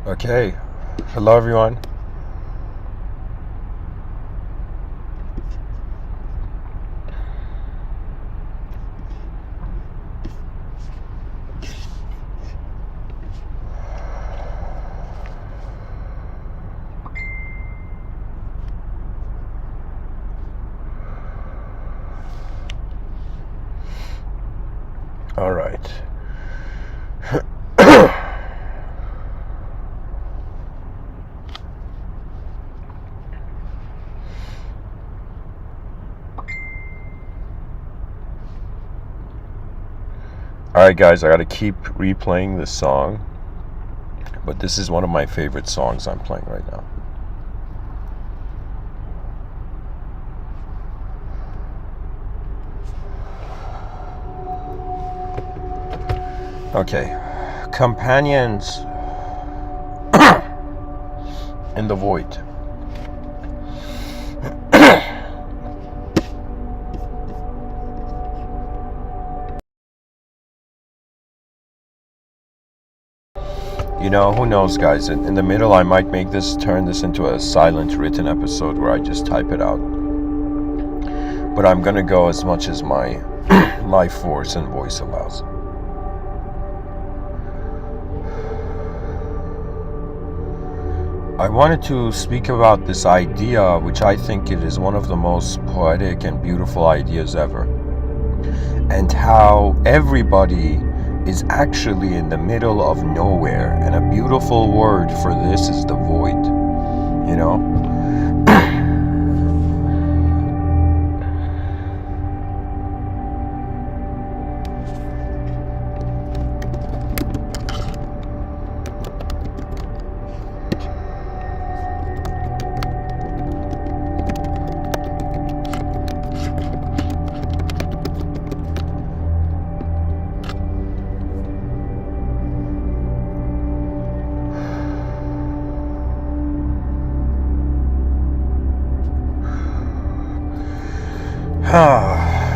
Okay, hello everyone. All right. Alright guys, I gotta keep replaying this song, but this is one of my favorite songs I'm playing right now. Okay, companions in the void. You know, who knows, guys? In the middle, I might turn this into a silent written episode where I just type it out. But I'm gonna go as much as my life force and voice allows. I wanted to speak about this idea, which I think it is one of the most poetic and beautiful ideas ever, and how everybody is actually in the middle of nowhere, and a beautiful word for this is the void, you know?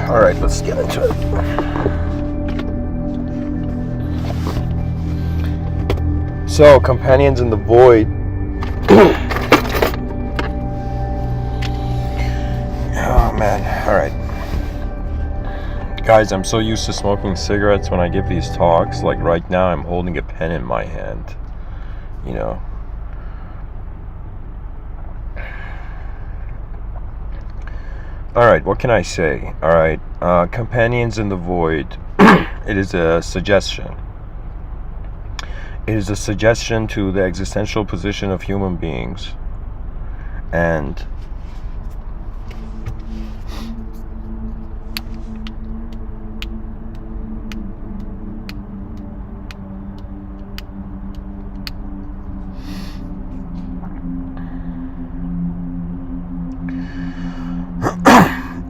All right, let's get into it. So, companions in the void. Oh man, all right. Guys, I'm so used to smoking cigarettes when I give these talks. Like right now, I'm holding a pen in my hand, you know. Alright, what can I say? Alright, companions in the void. It is a suggestion. It is a suggestion to the existential position of human beings. And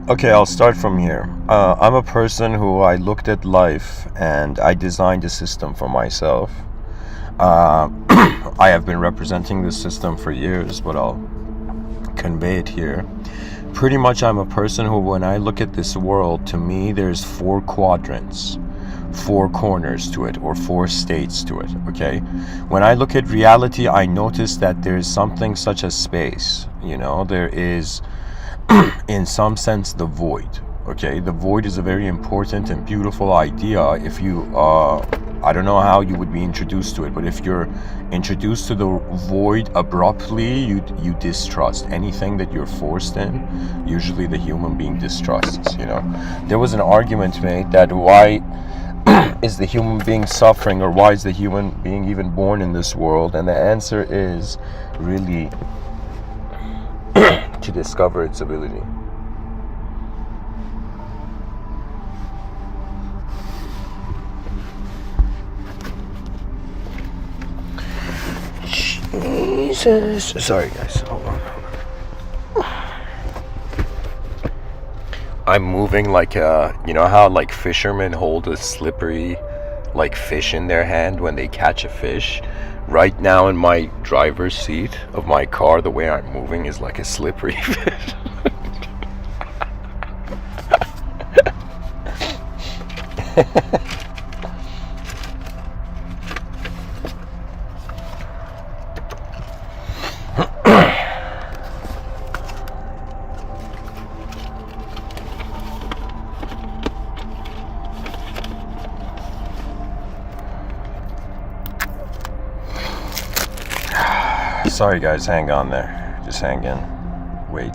okay, I'll start from here. I'm a person who I looked at life and I designed a system for myself. I have been representing this system for years, but I'll convey it here. Pretty much I'm a person who, when I look at this world, to me there's 4 quadrants, 4 corners to it, or 4 states to it, okay? When I look at reality, I notice that there's something such as space, you know? There is, in some sense, the void, okay? The void is a very important and beautiful idea. If you, I don't know how you would be introduced to it, but if you're introduced to the void abruptly, you distrust anything that you're forced in. Usually the human being distrusts, you know? There was an argument made that why is the human being suffering, or why is the human being even born in this world? And the answer is really to discover its ability. Jesus. Sorry guys, hold on. I'm moving like you know how like fishermen hold a slippery like fish in their hand when they catch a fish? Right now in my driver's seat of my car, the way I'm moving is like a slippery fish. Sorry guys, hang on there. Just hang in. Wait.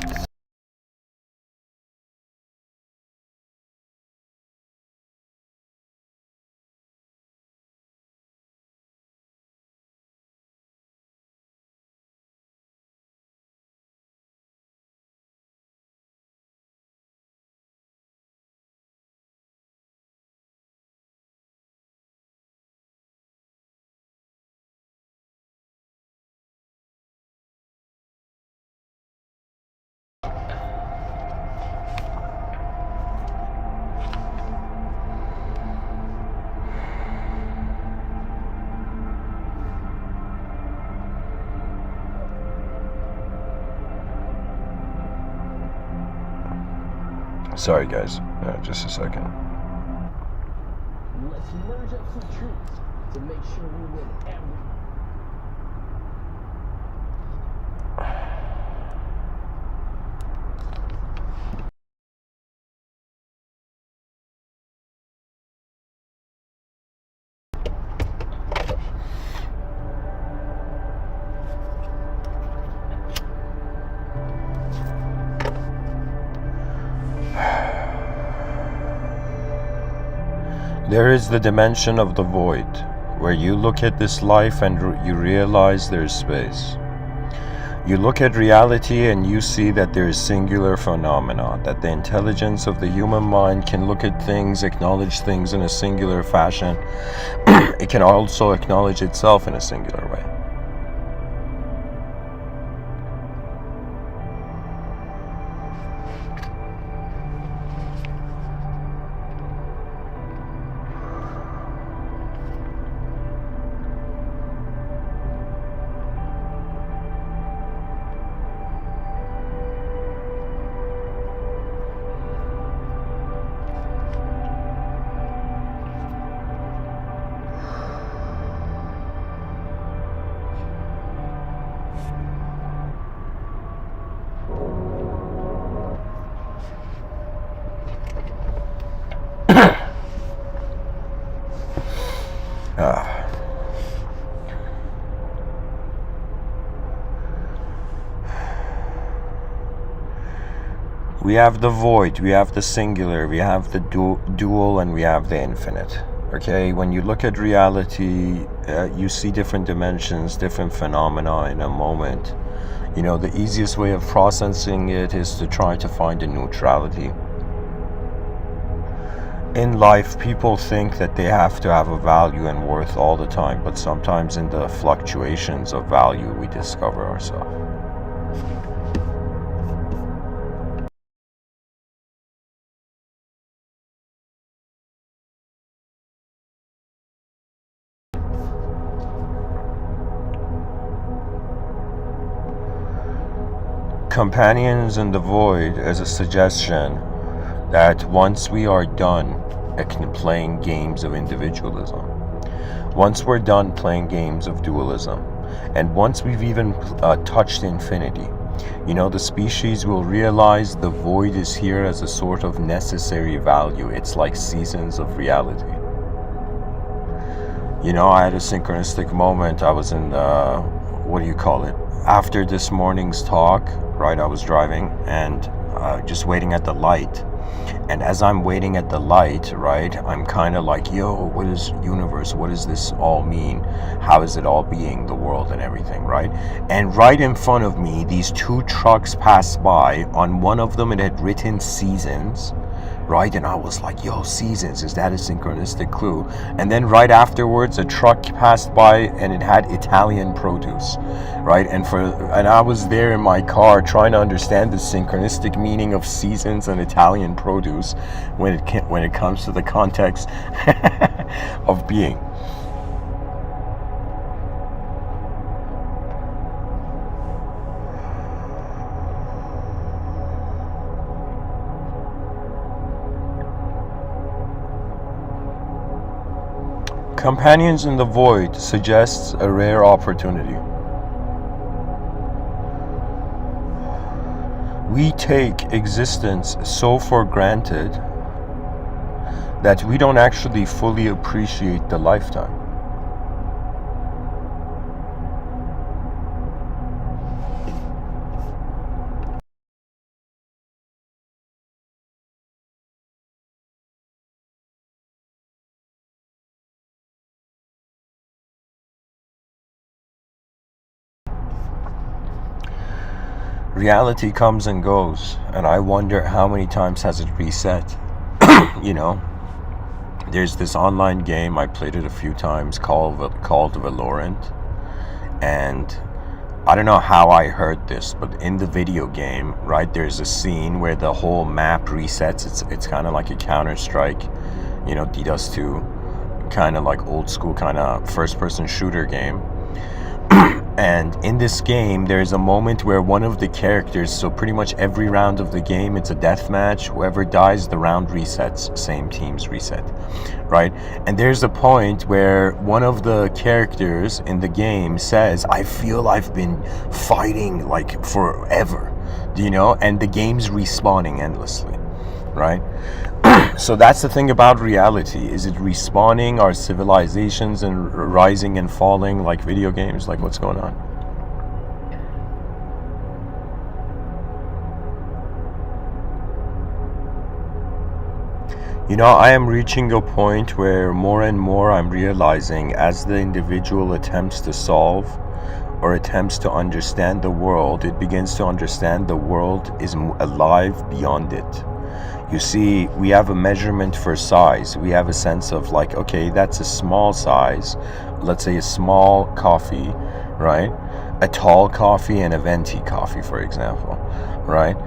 Sorry guys, just a second. Let's merge up some troops to make sure we win every. There is the dimension of the void, where you look at this life and you realize there's space. You look at reality and you see that there is singular phenomena, that the intelligence of the human mind can look at things, acknowledge things in a singular fashion. It can also acknowledge itself in a singular way. We have the void, we have the singular, we have the dual, and we have the infinite. Okay, when you look at reality, you see different dimensions, different phenomena in a moment. You know, the easiest way of processing it is to try to find a neutrality. In life, people think that they have to have a value and worth all the time, but sometimes in the fluctuations of value, we discover ourselves. Companions in the Void is a suggestion that once we are done playing games of individualism, once we're done playing games of dualism, and once we've even touched infinity, you know, the species will realize the void is here as a sort of necessary value. It's like seasons of reality. You know, I had a synchronistic moment. I was in what do you call it? After this morning's talk, right, I was driving and just waiting at the light. And as I'm waiting at the light, right, I'm kind of like, yo, what is universe? What does this all mean? How is it all being, the world and everything, right? And right in front of me, these two trucks passed by. On one of them, it had written seasons, right? And I was like, yo, seasons, is that a synchronistic clue? And then right afterwards, a truck passed by and it had Italian produce, right? And I was there in my car trying to understand the synchronistic meaning of seasons and Italian produce when it comes to the context of being. Companions in the Void suggests a rare opportunity. We take existence so for granted that we don't actually fully appreciate the lifetime. reality comes and goes, and I wonder how many times has it reset. You know, there's this online game, I played it a few times, called Valorant, and I don't know how I heard this, but in the video game, right, there's a scene where the whole map resets. It's kind of like a Counter-Strike, you know, DDoS 2, kind of like old school kind of first-person shooter game. And in this game, there's a moment where one of the characters, so pretty much every round of the game, it's a death match. Whoever dies, the round resets. Same teams reset, right? And there's a point where one of the characters in the game says, I feel I've been fighting like forever, you know? And the game's respawning endlessly, right? So that's the thing about reality. Is it respawning our civilizations and rising and falling like video games? Like, what's going on? You know, I am reaching a point where more and more I'm realizing, as the individual attempts to solve or attempts to understand the world, it begins to understand the world is alive beyond it. You see, we have a measurement for size. We have a sense of like, okay, that's a small size. Let's say a small coffee, right? A tall coffee and a venti coffee, for example, right?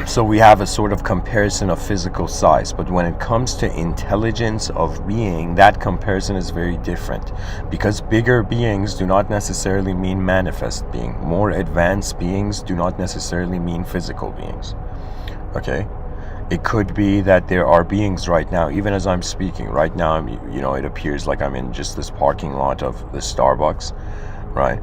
So we have a sort of comparison of physical size. But when it comes to intelligence of being, that comparison is very different. Because bigger beings do not necessarily mean manifest being. More advanced beings do not necessarily mean physical beings. Okay? It could be that there are beings right now, even as I'm speaking, right now, you know, it appears like I'm in just this parking lot of the Starbucks, right?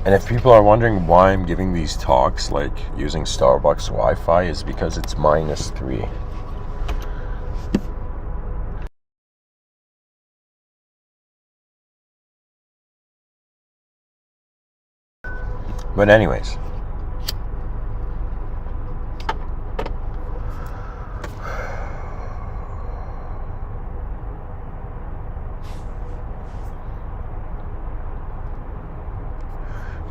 And if people are wondering why I'm giving these talks, like using Starbucks Wi-Fi, is because it's -3. But anyways,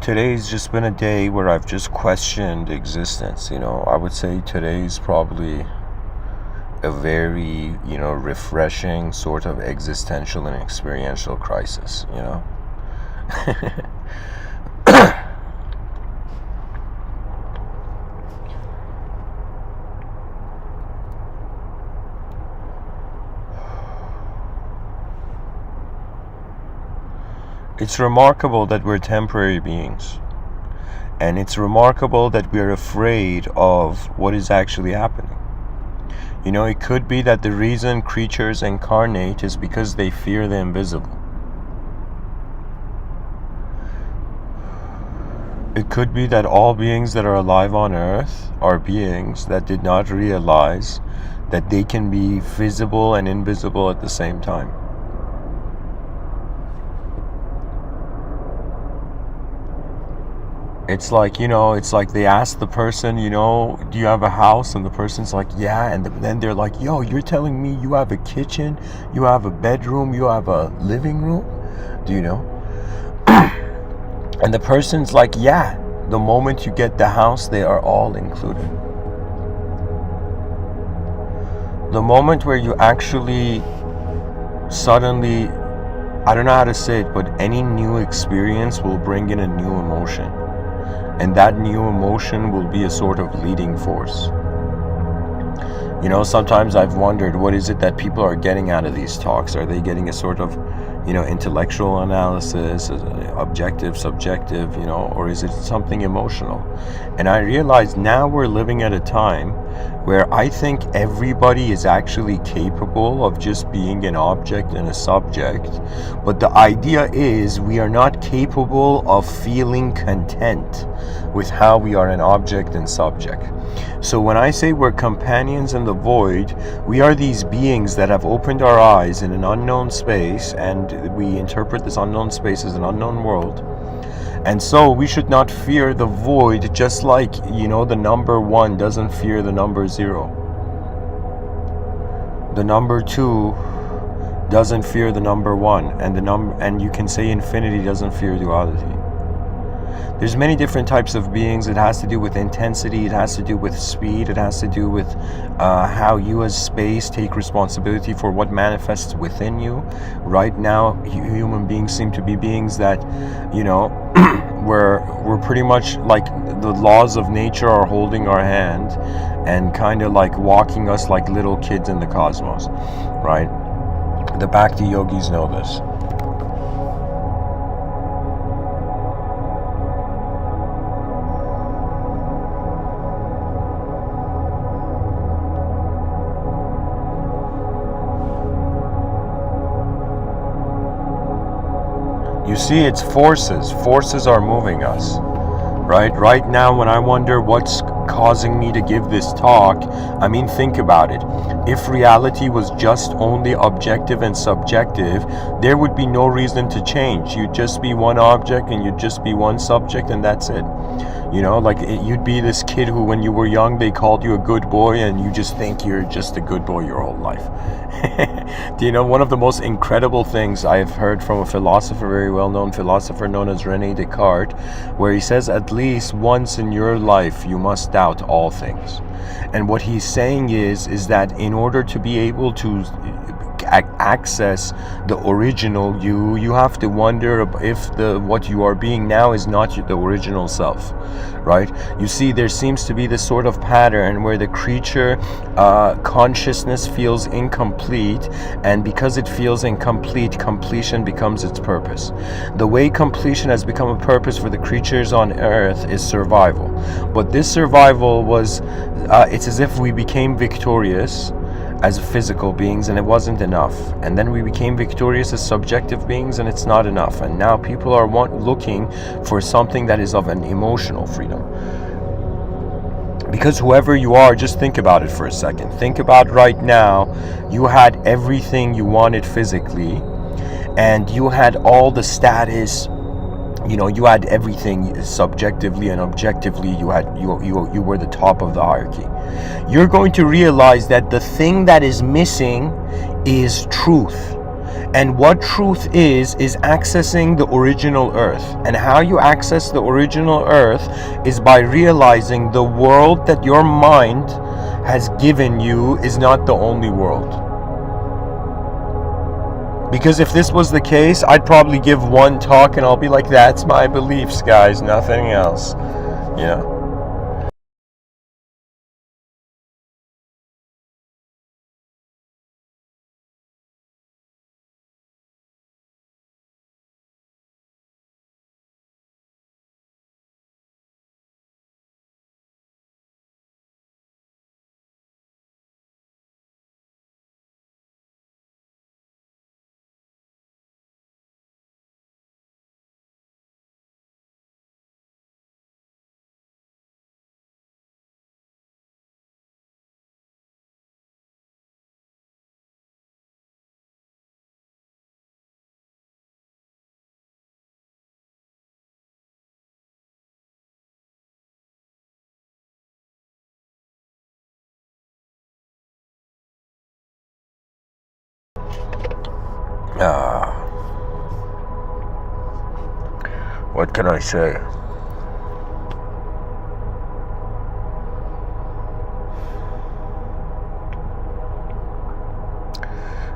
today's just been a day where I've just questioned existence. You know, I would say today's probably a very, you know, refreshing sort of existential and experiential crisis, you know. It's remarkable that we're temporary beings. And it's remarkable that we're afraid of what is actually happening. You know, it could be that the reason creatures incarnate is because they fear the invisible. It could be that all beings that are alive on Earth are beings that did not realize that they can be visible and invisible at the same time. It's like, you know, it's like they ask the person, you know, do you have a house? And the person's like, yeah. And then they're like, yo, you're telling me you have a kitchen, you have a bedroom, you have a living room? Do you know? And the person's like, yeah. The moment you get the house, they are all included. The moment where you actually suddenly, I don't know how to say it, but any new experience will bring in a new emotion. And that new emotion will be a sort of leading force. You know, sometimes I've wondered, what is it that people are getting out of these talks? Are they getting a sort of, you know, intellectual analysis, objective, subjective, you know, or is it something emotional? And I realize now we're living at a time where I think everybody is actually capable of just being an object and a subject. But the idea is we are not capable of feeling content with how we are an object and subject. So when I say we're companions in the void, we are these beings that have opened our eyes in an unknown space, and we interpret this unknown space as an unknown world. And so we should not fear the void, just like, you know, the number 1 doesn't fear the number 0. The number 2 doesn't fear the number one, and you can say infinity doesn't fear duality. There's many different types of beings. It has to do with intensity, it has to do with speed, it has to do with how you as space take responsibility for what manifests within you. Right now, human beings seem to be beings that, you know, we're pretty much like the laws of nature are holding our hand and kind of like walking us like little kids in the cosmos, right? The Bhakti yogis know this. You see, it's forces. Forces are moving us, right? Right now, when I wonder what's causing me to give this talk, I mean, think about it. If reality was just only objective and subjective, there would be no reason to change. You'd just be one object and you'd just be one subject, and that's it. You know, like you'd be this kid who, when you were young, they called you a good boy, and you just think you're just a good boy your whole life. Do you know, one of the most incredible things I've heard from a philosopher, very well-known philosopher known as Meister Eckhart, where he says, at least once in your life you must doubt all things. And what he's saying is that in order to be able to access the original you have to wonder if what you are being now is not the original self, right? You see, there seems to be this sort of pattern where the creature consciousness feels incomplete, and because it feels incomplete, completion becomes its purpose. The way completion has become a purpose for the creatures on earth is survival, but this survival was it's as if we became victorious as physical beings and it wasn't enough, and then we became victorious as subjective beings and it's not enough, and now people are looking for something that is of an emotional freedom. Because whoever you are, just think about it for a second. Think about right now, you had everything you wanted physically, and you had all the status, you know, you had everything subjectively and objectively. You were the top of the hierarchy. You're going to realize that the thing that is missing is truth. And what truth is accessing the original earth. And how you access the original earth is by realizing the world that your mind has given you is not the only world. Because if this was the case, I'd probably give one talk and I'll be like, that's my beliefs, guys, nothing else. You know? What can I say?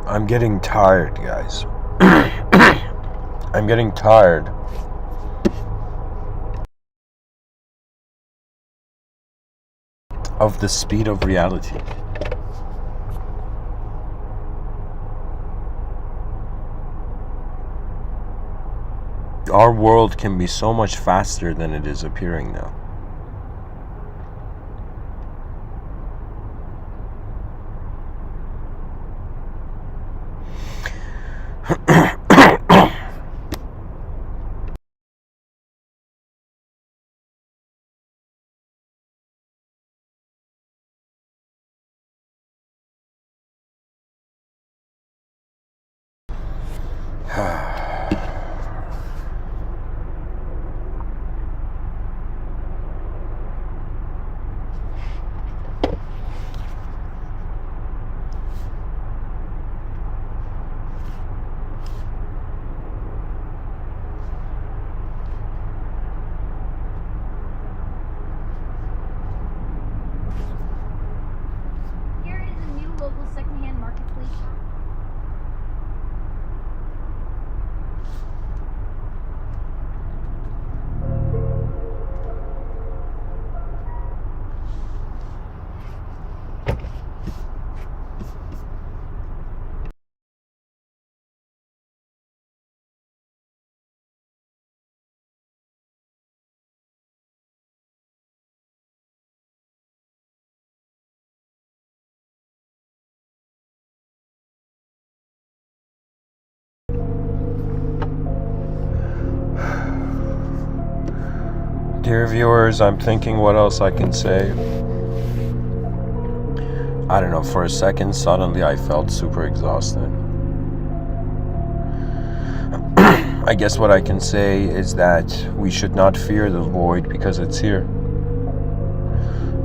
I'm getting tired, guys. I'm getting tired of the speed of reality. Our world can be so much faster than it is appearing now. Dear viewers, I'm thinking what else I can say. I don't know, for a second, suddenly I felt super exhausted. I guess what I can say is that we should not fear the void because it's here.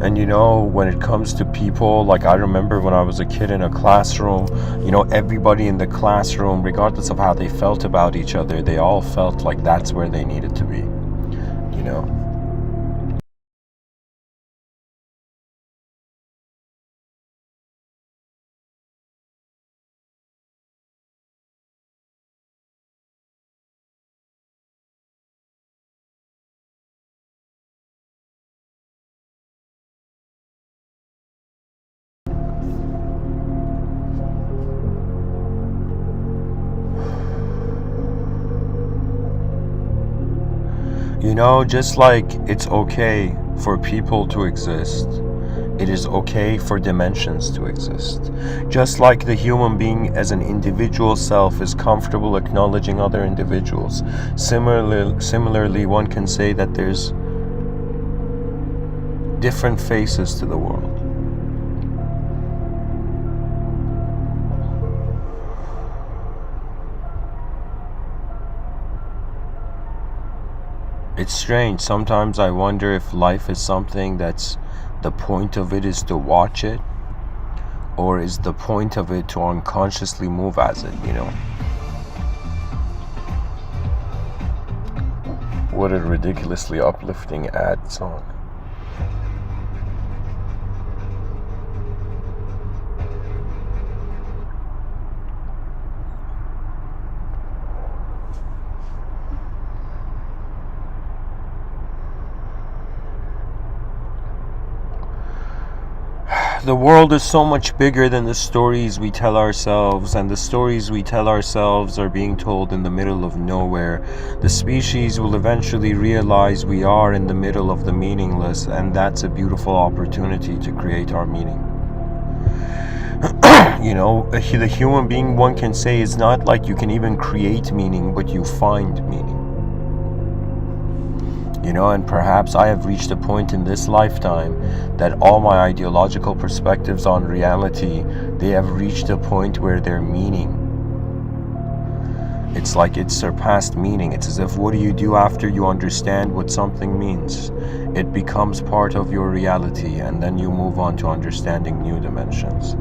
And you know, when it comes to people, like I remember when I was a kid in a classroom, you know, everybody in the classroom, regardless of how they felt about each other, they all felt like that's where they needed to be, you know. You know, just like it's okay for people to exist, it is okay for dimensions to exist. Just like the human being as an individual self is comfortable acknowledging other individuals, similarly, one can say that there's different faces to the world. It's strange. Sometimes I wonder if life is something that's the point of it is to watch it, or is the point of it to unconsciously move as it, you know? What a ridiculously uplifting ad song. The world is so much bigger than the stories we tell ourselves, and the stories we tell ourselves are being told in the middle of nowhere. The species will eventually realize we are in the middle of the meaningless, and that's a beautiful opportunity to create our meaning. You know, the human being, one can say, is not like you can even create meaning, but you find meaning. You know, and perhaps I have reached a point in this lifetime that all my ideological perspectives on reality, they have reached a point where their meaning, it's like it's surpassed meaning. It's as if, what do you do after you understand what something means? It becomes part of your reality, and then you move on to understanding new dimensions.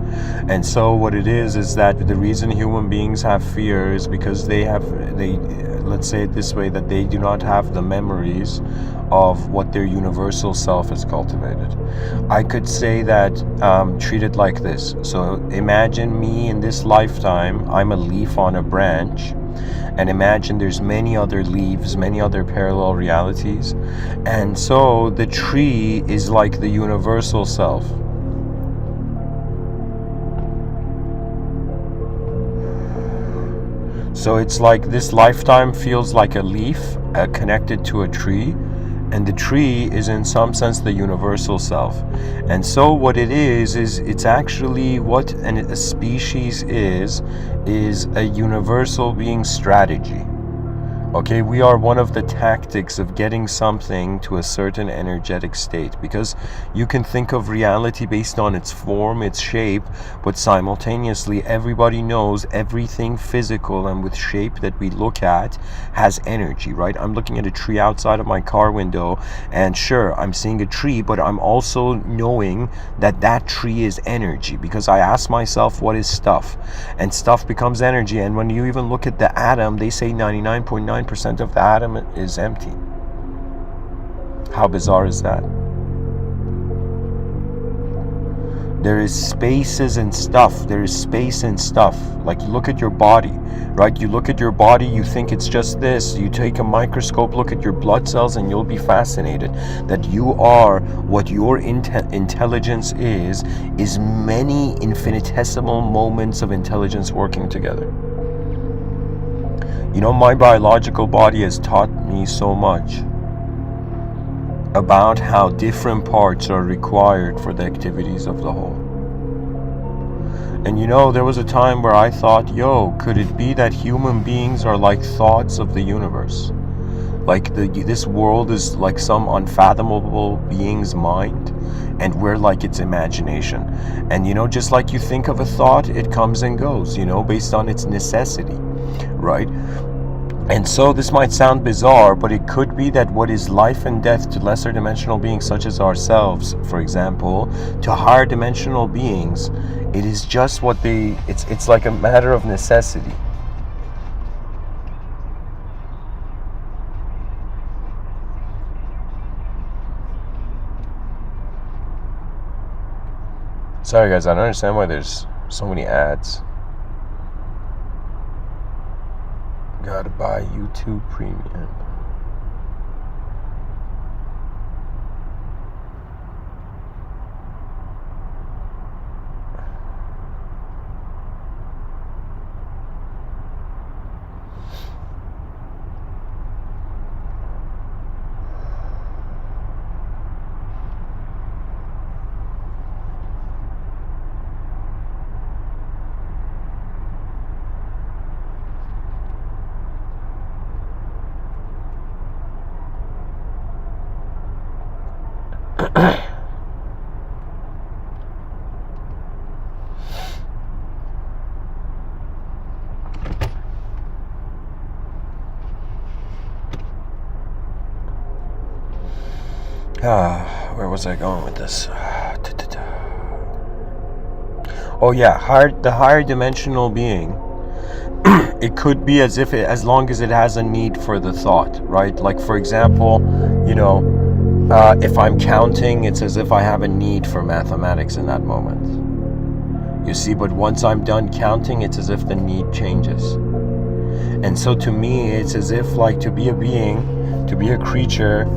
And so what it is that the reason human beings have fear is because let's say it this way, that they do not have the memories of what their universal self has cultivated. I could say that, treat it like this. So imagine me in this lifetime, I'm a leaf on a branch, and imagine there's many other leaves, many other parallel realities, and so the tree is like the universal self. So it's like this lifetime feels like a leaf connected to a tree, and the tree is in some sense the universal self. And so what it is it's actually what a species is a universal being strategy. Okay, we are one of the tactics of getting something to a certain energetic state, because you can think of reality based on its form, its shape, but simultaneously everybody knows everything physical and with shape that we look at has energy, right? I'm looking at a tree outside of my car window, and sure, I'm seeing a tree, but I'm also knowing that that tree is energy, because I ask myself, what is stuff? And stuff becomes energy. And when you even look at the atom, they say 99.9% of the atom is empty. How bizarre is that? There is spaces and stuff. There is space and stuff. Like, look at your body, right? You look at your body, you think it's just this. You take a microscope, look at your blood cells, and you'll be fascinated that you are, what your intelligence is many infinitesimal moments of intelligence working together. You know, my biological body has taught me so much about how different parts are required for the activities of the whole. And you know, there was a time where I thought, could it be that human beings are like thoughts of the universe? Like this world is like some unfathomable being's mind, and we're like its imagination. And just like you think of a thought, it comes and goes, based on its necessity, right? And so this might sound bizarre, but it could be that what is life and death to lesser dimensional beings such as ourselves, for example, to higher dimensional beings, it is just what it's like a matter of necessity. Sorry guys, I don't understand why there's so many ads. Gotta buy YouTube Premium. Where was I going with this? Oh yeah, the higher dimensional being. It could be as long as it has a need for the thought, right? Like for example, if I'm counting, it's as if I have a need for mathematics in that moment. You see, but once I'm done counting, it's as if the need changes. And so to me, it's as if like to be a being, to be a creature,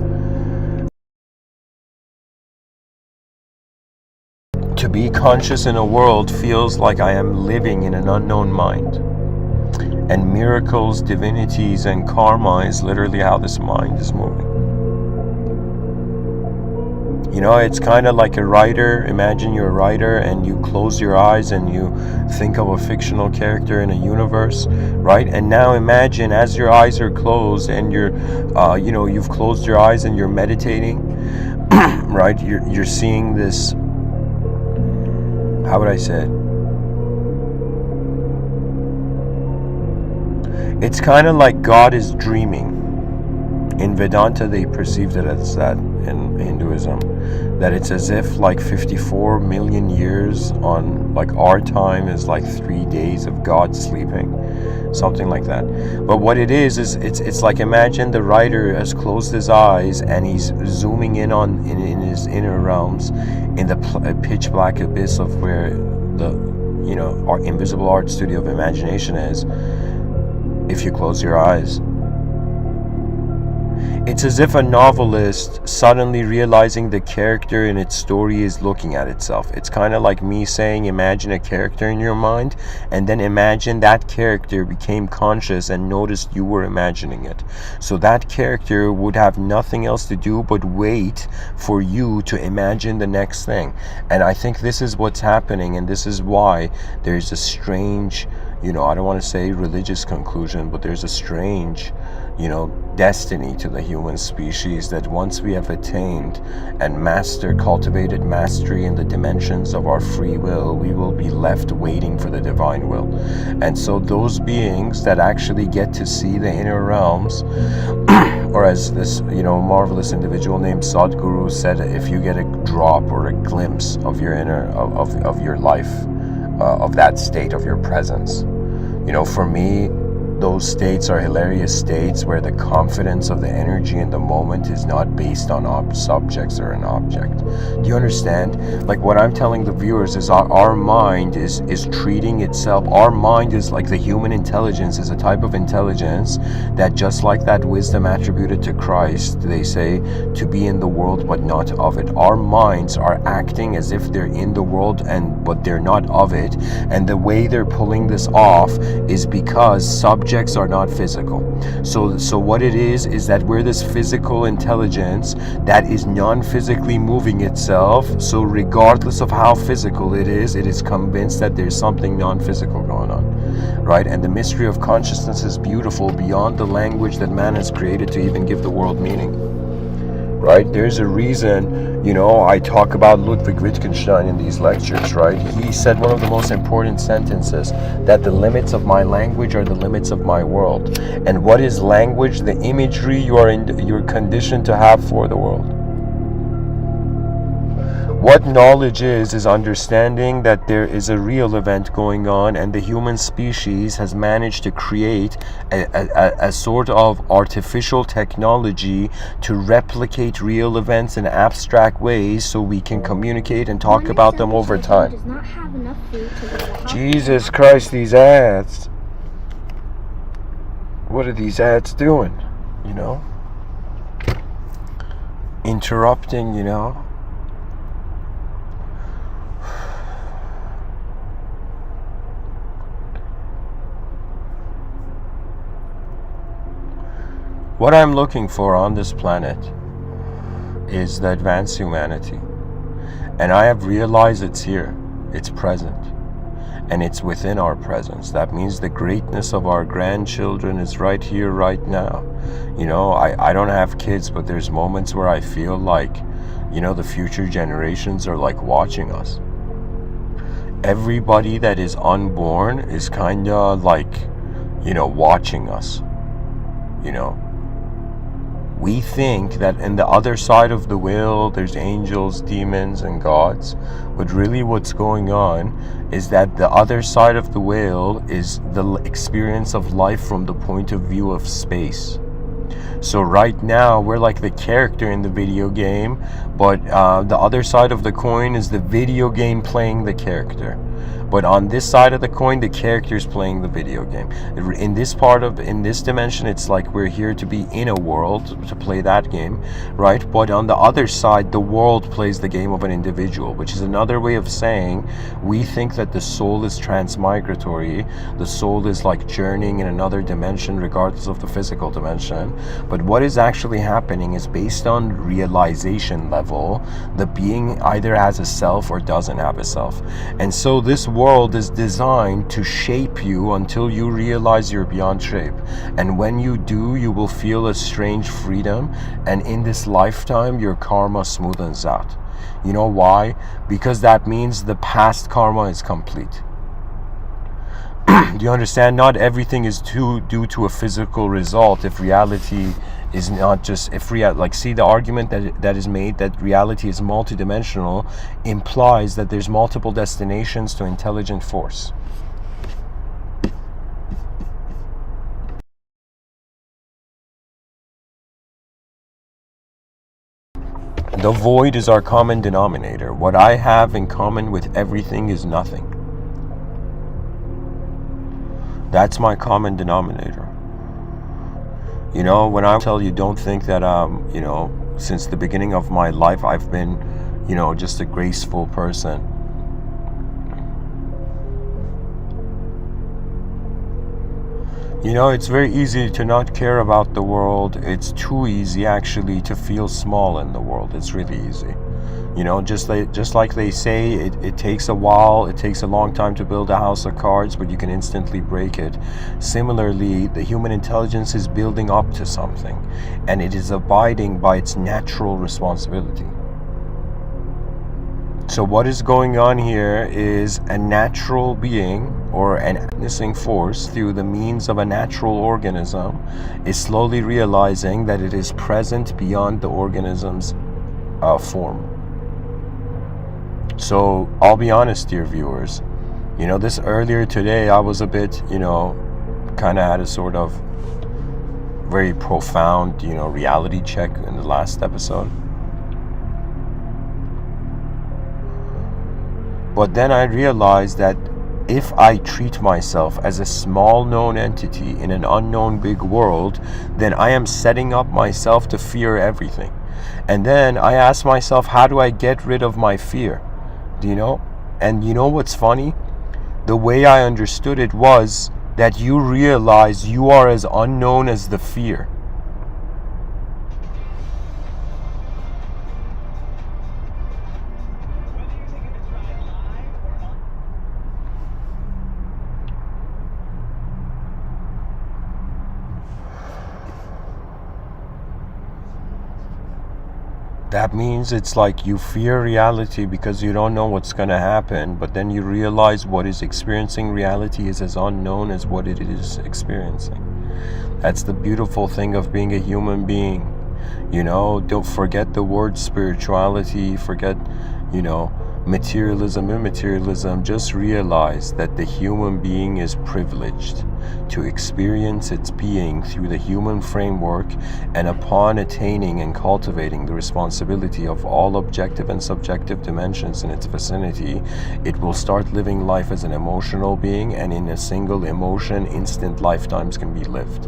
to be conscious in a world feels like I am living in an unknown mind. And miracles, divinities, and karma is literally how this mind is moving. It's kind of like a writer. Imagine you're a writer and you close your eyes and you think of a fictional character in a universe, right? And now imagine as your eyes are closed and you've closed your eyes and you're meditating, right? You're seeing this, how would I say it? It's kind of like God is dreaming. In Vedanta, they perceived it as that. In Hinduism, that it's as if like 54 million years on like our time is like 3 days of God sleeping, something like that. But what it is it's like, imagine the writer has closed his eyes and he's zooming in his inner realms, in the pitch black abyss of where the our invisible art studio of imagination is. If you close your eyes, it's as if a novelist suddenly realizing the character in its story is looking at itself. It's kind of like me saying, imagine a character in your mind, and then imagine that character became conscious and noticed you were imagining it. So that character would have nothing else to do but wait for you to imagine the next thing. And I think this is what's happening, and this is why there's a strange, I don't want to say religious conclusion, but there's a strange, destiny to the human species, that once we have attained and cultivated mastery in the dimensions of our free will, we will be left waiting for the divine will. And so those beings that actually get to see the inner realms, or as this, marvelous individual named Sadhguru said, if you get a drop or a glimpse of your inner, of your life, of that state of your presence, for me, those states are hilarious states where the confidence of the energy in the moment is not based on subjects or an object. Do you understand? Like what I'm telling the viewers is our mind is treating itself. Our mind is like the human intelligence, is a type of intelligence that, just like that wisdom attributed to Christ, they say to be in the world but not of it. Our minds are acting as if they're in the world but they're not of it. And the way they're pulling this off is because subjects objects are not physical. So what it is that we're this physical intelligence that is non-physically moving itself. So regardless of how physical it is convinced that there's something non-physical going on, right? And the mystery of consciousness is beautiful beyond the language that man has created to even give the world meaning, right? There's a reason, I talk about Ludwig Wittgenstein in these lectures, right? He said one of the most important sentences, that the limits of my language are the limits of my world. And what is language? The imagery you're conditioned to have for the world. What knowledge is understanding that there is a real event going on, and the human species has managed to create a sort of artificial technology to replicate real events in abstract ways so we can communicate and talk about them over time. Jesus Christ, these ads. What are these ads doing? Interrupting, What I'm looking for on this planet is the advanced humanity. And I have realized it's here, it's present, and it's within our presence. That means the greatness of our grandchildren is right here, right now. I don't have kids, but there's moments where I feel like, the future generations are like watching us. Everybody that is unborn is kind of like, watching us, We think that in the other side of the wheel, there's angels, demons, and gods. But really what's going on is that the other side of the wheel is the experience of life from the point of view of space. So right now, we're like the character in the video game, but the other side of the coin is the video game playing the character. But on this side of the coin, the character's playing the video game. In this dimension, it's like we're here to be in a world to play that game, right? But on the other side, the world plays the game of an individual, which is another way of saying we think that the soul is transmigratory. The soul is like journeying in another dimension, regardless of the physical dimension. But what is actually happening is based on realization level, the being either has a self or doesn't have a self. And so this world is designed to shape you until you realize you're beyond shape. And when you do, you will feel a strange freedom, and in this lifetime your karma smoothens out. You know why? Because that means the past karma is complete. Do you understand? Not everything is due to a physical result. If reality is not just, see the argument that is made that reality is multidimensional implies that there's multiple destinations to intelligent force. The void is our common denominator. What I have in common with everything is nothing. That's my common denominator. When I tell you, don't think that, since the beginning of my life, I've been, just a graceful person. It's very easy to not care about the world. It's too easy, actually, to feel small in the world. It's really easy. Just like they say, it takes a while, it takes a long time to build a house of cards, but you can instantly break it. Similarly, the human intelligence is building up to something, and it is abiding by its natural responsibility. So what is going on here is a natural being, or an witnessing force through the means of a natural organism, is slowly realizing that it is present beyond the organism's form. So I'll be honest, dear viewers, this earlier today I was a bit, kind of had a sort of very profound, reality check in the last episode. But then I realized that if I treat myself as a small known entity in an unknown big world, then I am setting up myself to fear everything. And then I ask myself, how do I get rid of my fear? And what's funny? The way I understood it was, that you realize you are as unknown as the fear. That means it's like you fear reality because you don't know what's going to happen, but then you realize what is experiencing reality is as unknown as what it is experiencing. That's the beautiful thing of being a human being. You know, don't forget the word spirituality, forget, materialism, immaterialism. Just realize that the human being is privileged to experience its being through the human framework, and upon attaining and cultivating the responsibility of all objective and subjective dimensions in its vicinity, it will start living life as an emotional being, and in a single emotion, instant lifetimes can be lived.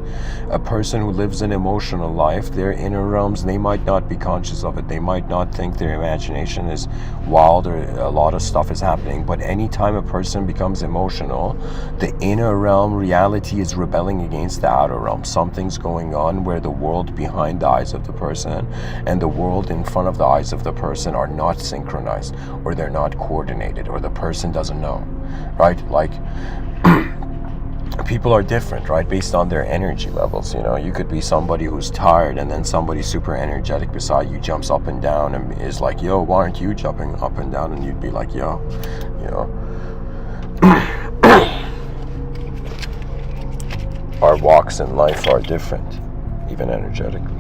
A person who lives an emotional life, their inner realms, they might not be conscious of it. They might not think their imagination is wild or a lot of stuff is happening, but anytime a person becomes emotional, the inner realm reality is rebelling against the outer realm. Something's going on where the world behind the eyes of the person and the world in front of the eyes of the person are not synchronized, or they're not coordinated, or the person doesn't know, right? Like, people are different, right, based on their energy levels. You could be somebody who's tired, and then somebody super energetic beside you jumps up and down and is like, yo, why aren't you jumping up and down? And you'd be like, yo, our walks in life are different, even energetically.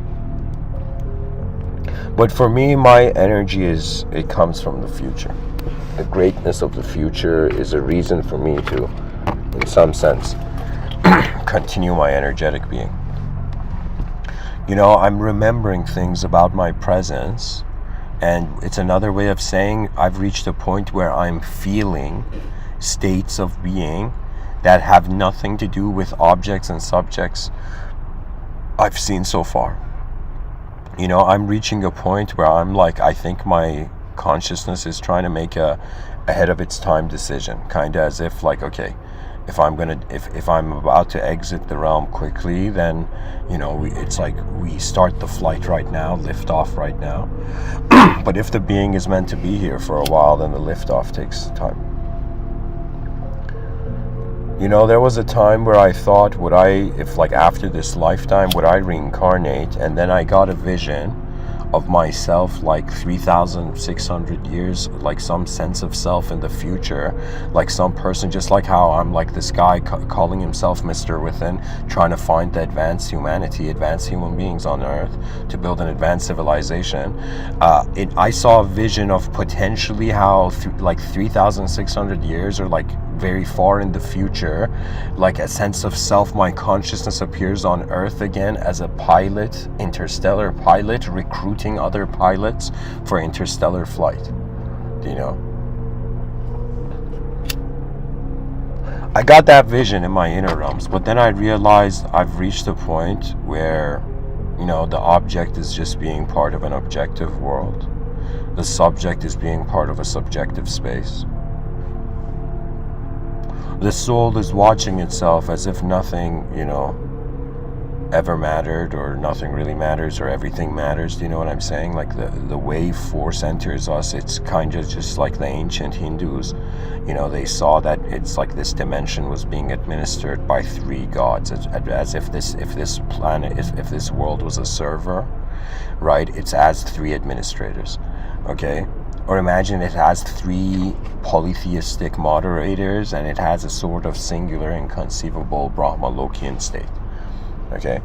But for me, my energy it comes from the future. The greatness of the future is a reason for me to, in some sense, continue my energetic being. I'm remembering things about my presence, and it's another way of saying I've reached a point where I'm feeling states of being that have nothing to do with objects and subjects I've seen so far. I'm reaching a point where I'm like, I think my consciousness is trying to make a ahead of its time decision, kind of as if like, okay, if I'm about to exit the realm quickly, then it's like we start the flight right now, lift off right now. But if the being is meant to be here for a while, then the lift off takes time. There was a time where I thought, after this lifetime, would I reincarnate? And then I got a vision of myself like 3,600 years, like some sense of self in the future, like some person, just like how I'm like this guy calling himself Mr. Within, trying to find the advanced humanity, advanced human beings on Earth to build an advanced civilization. I saw a vision of potentially how 3,600 years, or like very far in the future, like a sense of self, my consciousness appears on Earth again as a pilot, interstellar pilot, recruiting other pilots for interstellar flight. I got that vision in my inner realms, but then I realized I've reached a point where the object is just being part of an objective world. The subject is being part of a subjective space. The soul is watching itself as if nothing, ever mattered, or nothing really matters, or everything matters. Do you know what I'm saying? Like the way force enters us, it's kind of just like the ancient Hindus. They saw that it's like this dimension was being administered by three gods, as if this planet, if this world was a server, right? It's as three administrators, okay? Or imagine it has three polytheistic moderators, and it has a sort of singular, inconceivable Brahma-Lokian state. Okay?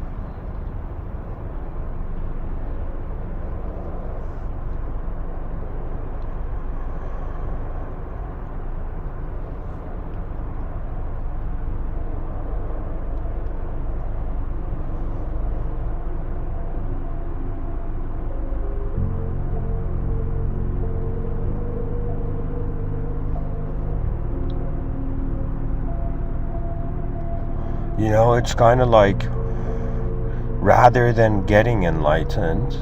It's kind of like, rather than getting enlightened,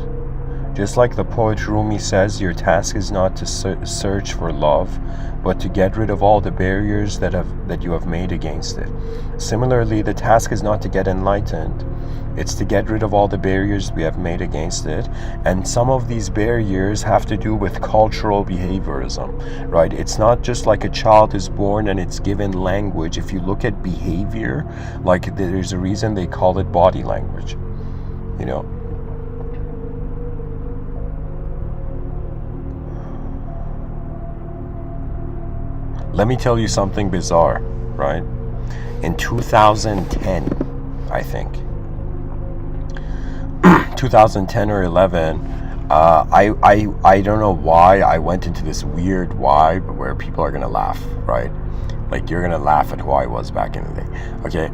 Just like the poet Rumi says, your task is not to search for love, but to get rid of all the barriers that you have made against it. Similarly, the task is not to get enlightened. It's to get rid of all the barriers we have made against it. And some of these barriers have to do with cultural behaviorism, right? It's not just like a child is born and it's given language. If you look at behavior, like there's a reason they call it body language, you know? Let me tell you something bizarre, right? In 2010, I think, 2010 or 11, I don't know why I went into this weird vibe where people are gonna laugh, right? Like, you're gonna laugh at who I was back in the day, okay?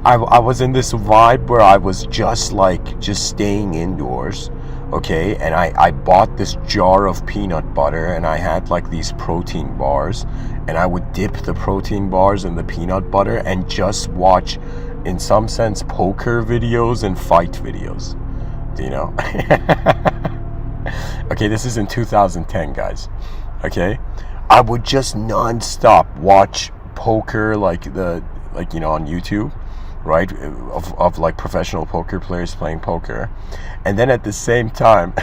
I was in this vibe where I was just staying indoors, okay? And I bought this jar of peanut butter, and I had like these protein bars, and I would dip the protein bars in the peanut butter and just watch, in some sense, poker videos and fight videos, you know? Okay, this is in 2010, guys, okay? I would just non-stop watch poker, like you know, on YouTube, right, of like professional poker players playing poker. And then at the same time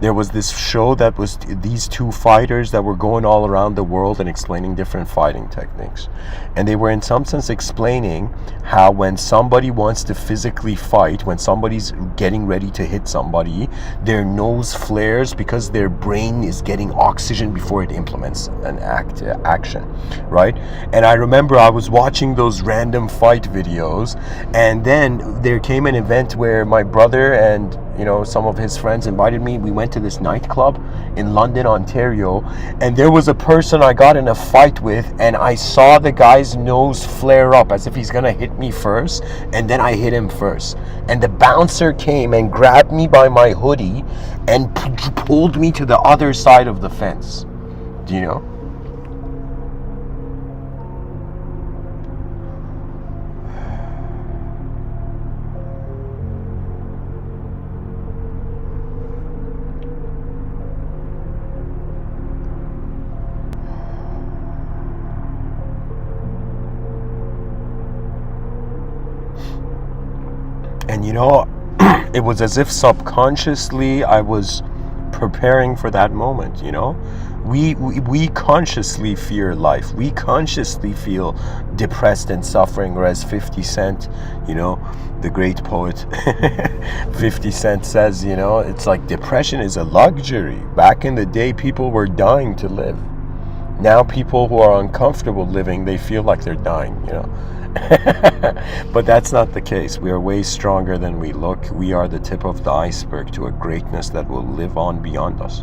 there was this show that was these two fighters that were going all around the world and explaining different fighting techniques. And they were in some sense explaining how when somebody wants to physically fight, when somebody's getting ready to hit somebody, their nose flares because their brain is getting oxygen before it implements an action, right? And I remember I was watching those random fight videos, and then there came an event where my brother and, you know, some of his friends invited me. We went to this nightclub in London, Ontario, and there was a person I got in a fight with, and I saw the guy's nose flare up as if he's gonna hit me first, and then I hit him first. And the bouncer came and grabbed me by my hoodie and pulled me to the other side of the fence. Do you know? And you know, it was as if subconsciously I was preparing for that moment, you know? We consciously fear life. We consciously feel depressed and suffering, whereas 50 Cent, you know, the great poet, 50 Cent says, you know, it's like depression is a luxury. Back in the day, people were dying to live. Now people who are uncomfortable living, they feel like they're dying, you know? But that's not the case. We are way stronger than we look. We are the tip of the iceberg to a greatness that will live on beyond us.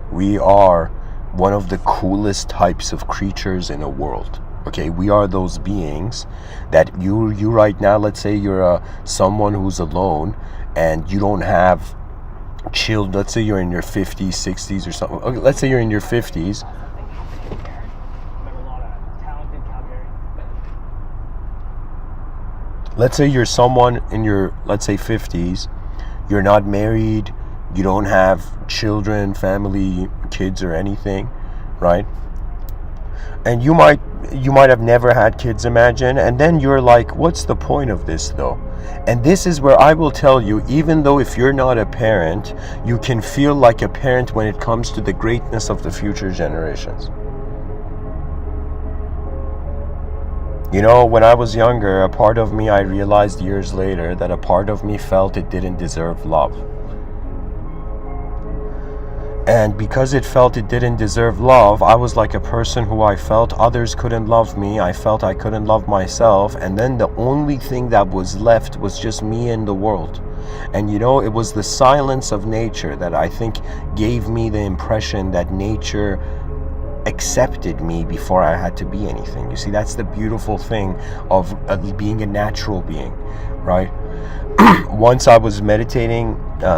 We are one of the coolest types of creatures in the world. Okay, we are those beings that you right now, let's say you're someone who's alone and you don't have children. Let's say you're in your 50s, 60s or something. Okay, let's say you're in your 50s. Let's say you're someone in your, let's say, 50s, you're not married, you don't have children, family, kids or anything, right? And you might have never had kids, imagine, and then you're like, what's the point of this though? And this is where I will tell you, even though if you're not a parent, you can feel like a parent when it comes to the greatness of the future generations. You know, when I was younger, a part of me, I realized years later that a part of me felt it didn't deserve love. And because it felt it didn't deserve love, I was like a person who I felt others couldn't love me. I felt I couldn't love myself. And then the only thing that was left was just me and the world. And you know, it was the silence of nature that I think gave me the impression that nature accepted me before I had to be anything. You see, that's the beautiful thing of being a natural being, right? Once I was meditating,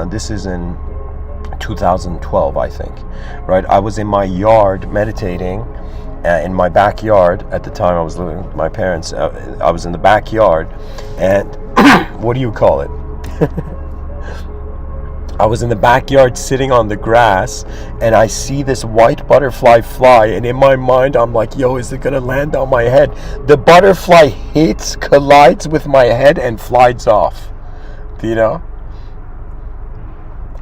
this is in 2012, I think, right? I was in my yard meditating, in my backyard. At the time I was living with my parents. I was in the backyard, and what do you call it? I was in the backyard sitting on the grass, and I see this white butterfly fly, and in my mind I'm like, yo, is it gonna land on my head? The butterfly hits, collides with my head, and flies off. Do you know?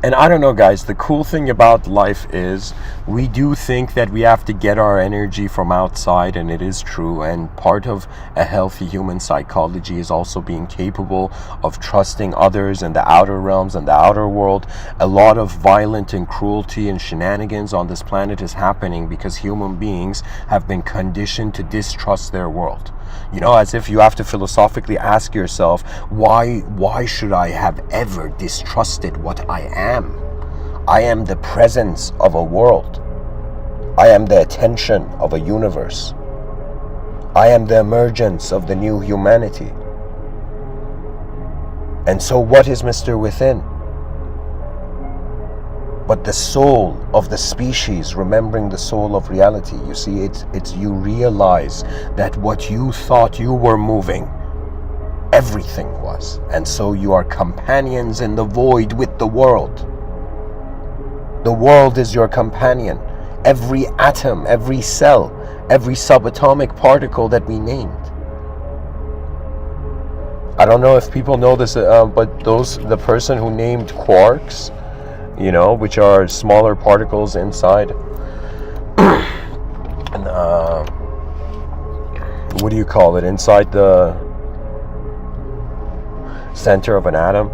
And I don't know, guys, the cool thing about life is we do think that we have to get our energy from outside, and it is true. And part of a healthy human psychology is also being capable of trusting others in the outer realms and the outer world. A lot of violent and cruelty and shenanigans on this planet is happening because human beings have been conditioned to distrust their world. You know, as if you have to philosophically ask yourself, why should I have ever distrusted what I am? I am the presence of a world. I am the attention of a universe. I am the emergence of the new humanity. And so what is Mr. Within? But the soul of the species, remembering the soul of reality. You see, it's you realize that what you thought you were moving, everything was. And so you are companions in the void with the world. The world is your companion. Every atom, every cell, every subatomic particle that we named. I don't know if people know this, but the person who named quarks, you know, which are smaller particles inside, and, what do you call it? Inside the center of an atom.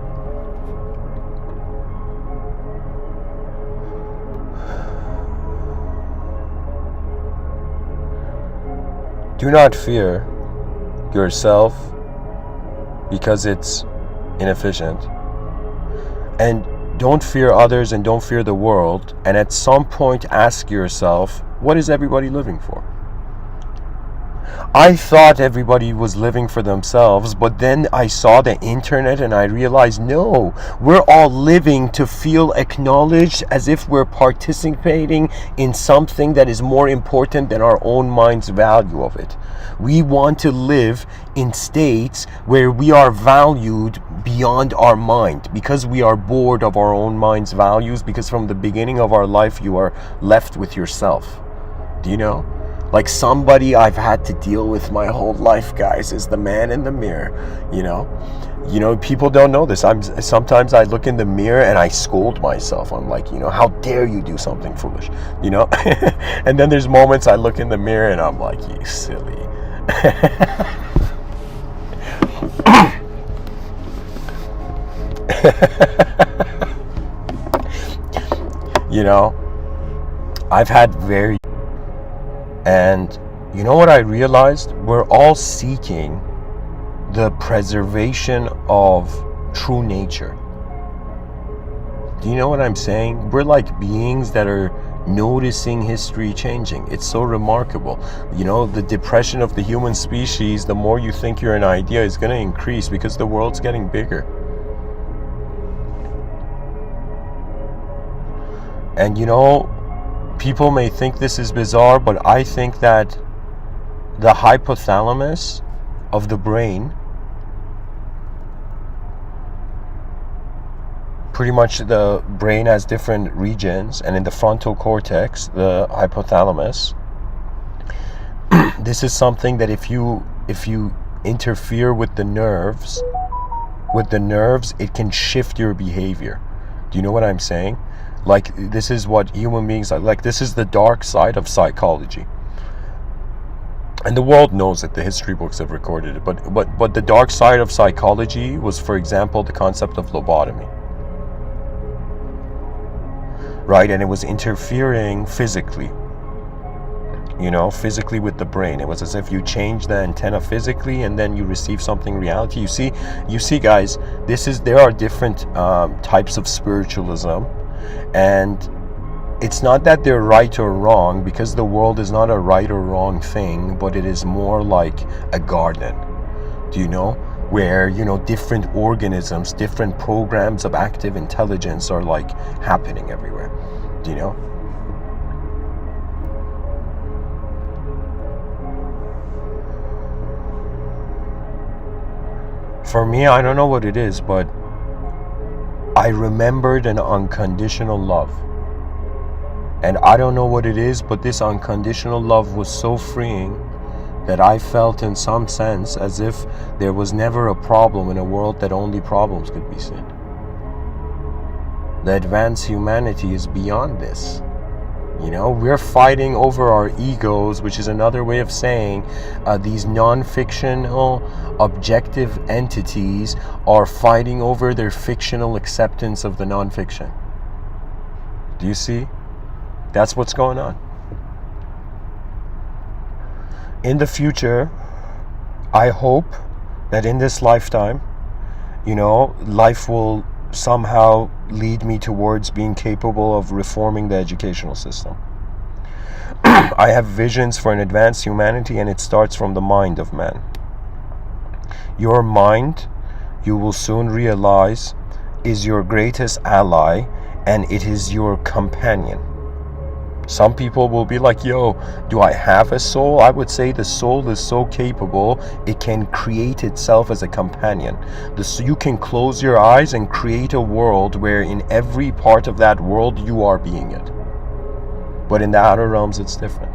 Do not fear yourself because it's inefficient. And don't fear others and don't fear the world. And at some point ask yourself, what is everybody living for? I thought everybody was living for themselves, but then I saw the internet and I realized, no, we're all living to feel acknowledged as if we're participating in something that is more important than our own mind's value of it. We want to live in states where we are valued beyond our mind because we are bored of our own mind's values, because from the beginning of our life you are left with yourself. Do you know? Like, somebody I've had to deal with my whole life, guys, is the man in the mirror. You know, people don't know this. Sometimes I look in the mirror and I scold myself. I'm like, you know, how dare you do something foolish, you know? And then there's moments I look in the mirror and I'm like, you silly. You know, I've had very... And you know what I realized? We're all seeking the preservation of true nature. Do you know what I'm saying? We're like beings that are noticing history changing. It's so remarkable. You know, the depression of the human species, the more you think you're an idea, is going to increase because the world's getting bigger. And you know, people may think this is bizarre, but I think that the hypothalamus of the brain, pretty much the brain has different regions, and in the frontal cortex, the hypothalamus, this is something that if you interfere with the nerves, it can shift your behavior. Do you know what I'm saying? Like, this is what human beings are like. This is the dark side of psychology, and the world knows it. The history books have recorded it. But the dark side of psychology was, for example, the concept of lobotomy, right? And it was interfering physically, you know, physically with the brain. It was as if you change the antenna physically and then you receive something reality. You see, guys, there are different types of spiritualism. And it's not that they're right or wrong, because the world is not a right or wrong thing, but it is more like a garden, do you know, where, you know, different organisms, different programs of active intelligence are like happening everywhere, do you know? For me, I don't know what it is, but I remembered an unconditional love. And I don't know what it is, but this unconditional love was so freeing that I felt in some sense as if there was never a problem in a world that only problems could be seen. The advanced humanity is beyond this. You know, we're fighting over our egos, which is another way of saying these non-fictional objective entities are fighting over their fictional acceptance of the non-fiction. Do you see? That's what's going on. In the future, I hope that in this lifetime, you know, life will somehow lead me towards being capable of reforming the educational system. I have visions for an advanced humanity, and it starts from the mind of man. Your mind, you will soon realize, is your greatest ally, and it is your companion. Some people will be like, yo, do I have a soul? I would say the soul is so capable, it can create itself as a companion. You can close your eyes and create a world where in every part of that world you are being it. But in the outer realms, it's different.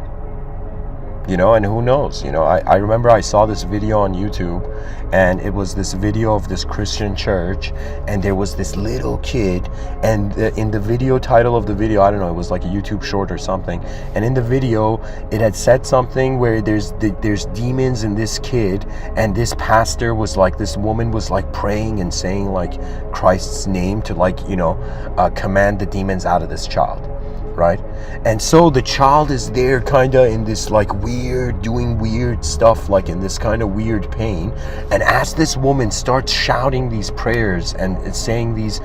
You know, and who knows? You know, I remember I saw this video on YouTube, and it was this video of this Christian church, and there was this little kid, and in the video title of the video, I don't know, it was like a YouTube short or something, and in the video it had said something where there's demons in this kid, and this pastor was like, this woman was like praying and saying like Christ's name to like, you know, command the demons out of this child. Right? And so the child is there kind of in this like weird, doing weird stuff, like in this kind of weird pain. And as this woman starts shouting these prayers and saying these,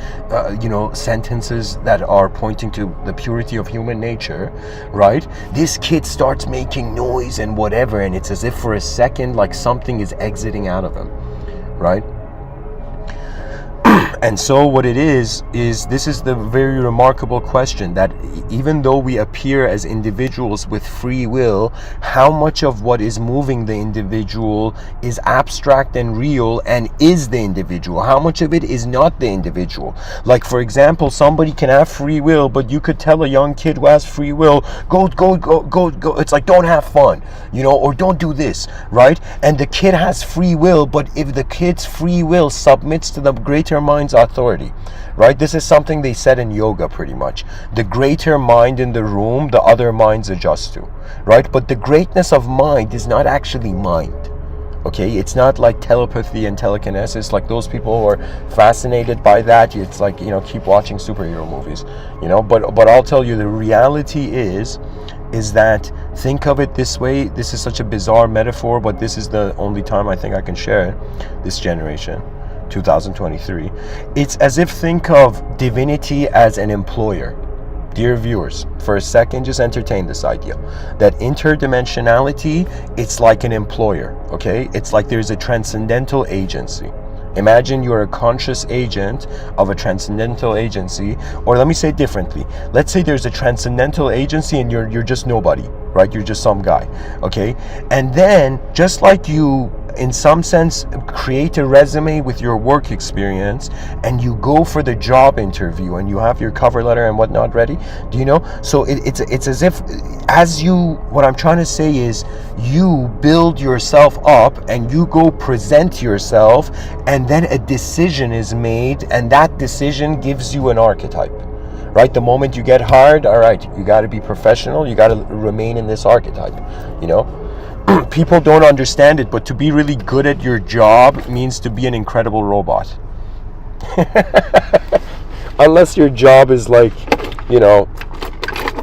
you know, sentences that are pointing to the purity of human nature, right? This kid starts making noise and whatever. And it's as if for a second, like something is exiting out of him, right? And so what it is this is the very remarkable question, that even though we appear as individuals with free will, how much of what is moving the individual is abstract and real and is the individual? How much of it is not the individual? Like, for example, somebody can have free will, but you could tell a young kid who has free will, go. It's like, don't have fun, you know, or don't do this, right? And the kid has free will, but if the kid's free will submits to the greater mind's authority, right? This is something they said in yoga pretty much. The greater mind in the room, the other minds adjust to, right? But the greatness of mind is not actually mind. Okay, it's not like telepathy and telekinesis, like those people who are fascinated by that. It's like, you know, keep watching superhero movies, you know, but I'll tell you, the reality is that, think of it this way. This is such a bizarre metaphor, but this is the only time I think I can share it, this generation, 2023. It's as if, think of divinity as an employer. Dear viewers, for a second, just entertain this idea that interdimensionality, it's like an employer, okay? It's like there's a transcendental agency. Imagine you're a conscious agent of a transcendental agency, or let me say it differently. Let's say there's a transcendental agency and you're just nobody, right? You're just some guy, okay? And then, just like you, in some sense, create a resume with your work experience, and you go for the job interview and you have your cover letter and whatnot ready, do you know? So it's as if, what I'm trying to say is, you build yourself up and you go present yourself, and then a decision is made, and that decision gives you an archetype. Right? The moment you get hired, all right, you got to be professional, you got to remain in this archetype, you know? People don't understand it, but to be really good at your job means to be an incredible robot. Unless your job is like, you know,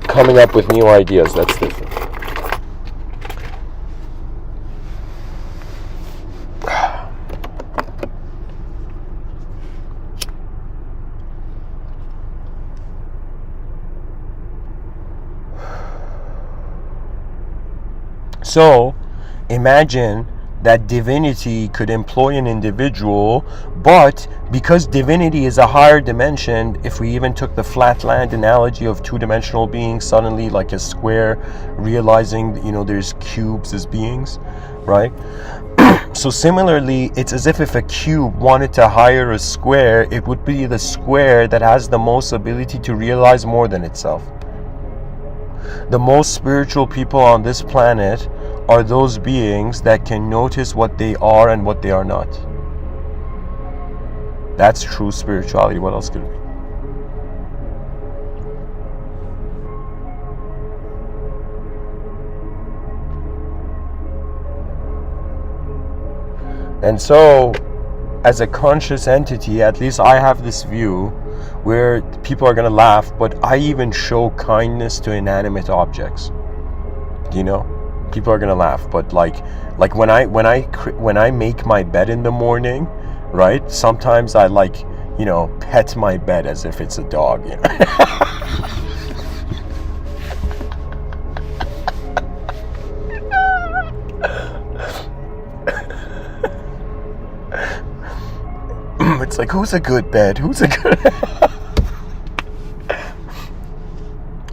coming up with new ideas, that's different. So, imagine that divinity could employ an individual, but because divinity is a higher dimension, if we even took the flatland analogy of two-dimensional beings, suddenly like a square, realizing, you know, there's cubes as beings, right? So similarly, it's as if a cube wanted to hire a square, it would be the square that has the most ability to realize more than itself. The most spiritual people on this planet are those beings that can notice what they are and what they are not. That's true spirituality. What else could it be? And so, as a conscious entity, at least I have this view where people are going to laugh, but I even show kindness to inanimate objects. You know, people are going to laugh, but like when I make my bed in the morning, right? Sometimes I pet my bed as if it's a dog, you know. It's like, who's a good bed? Who's a good...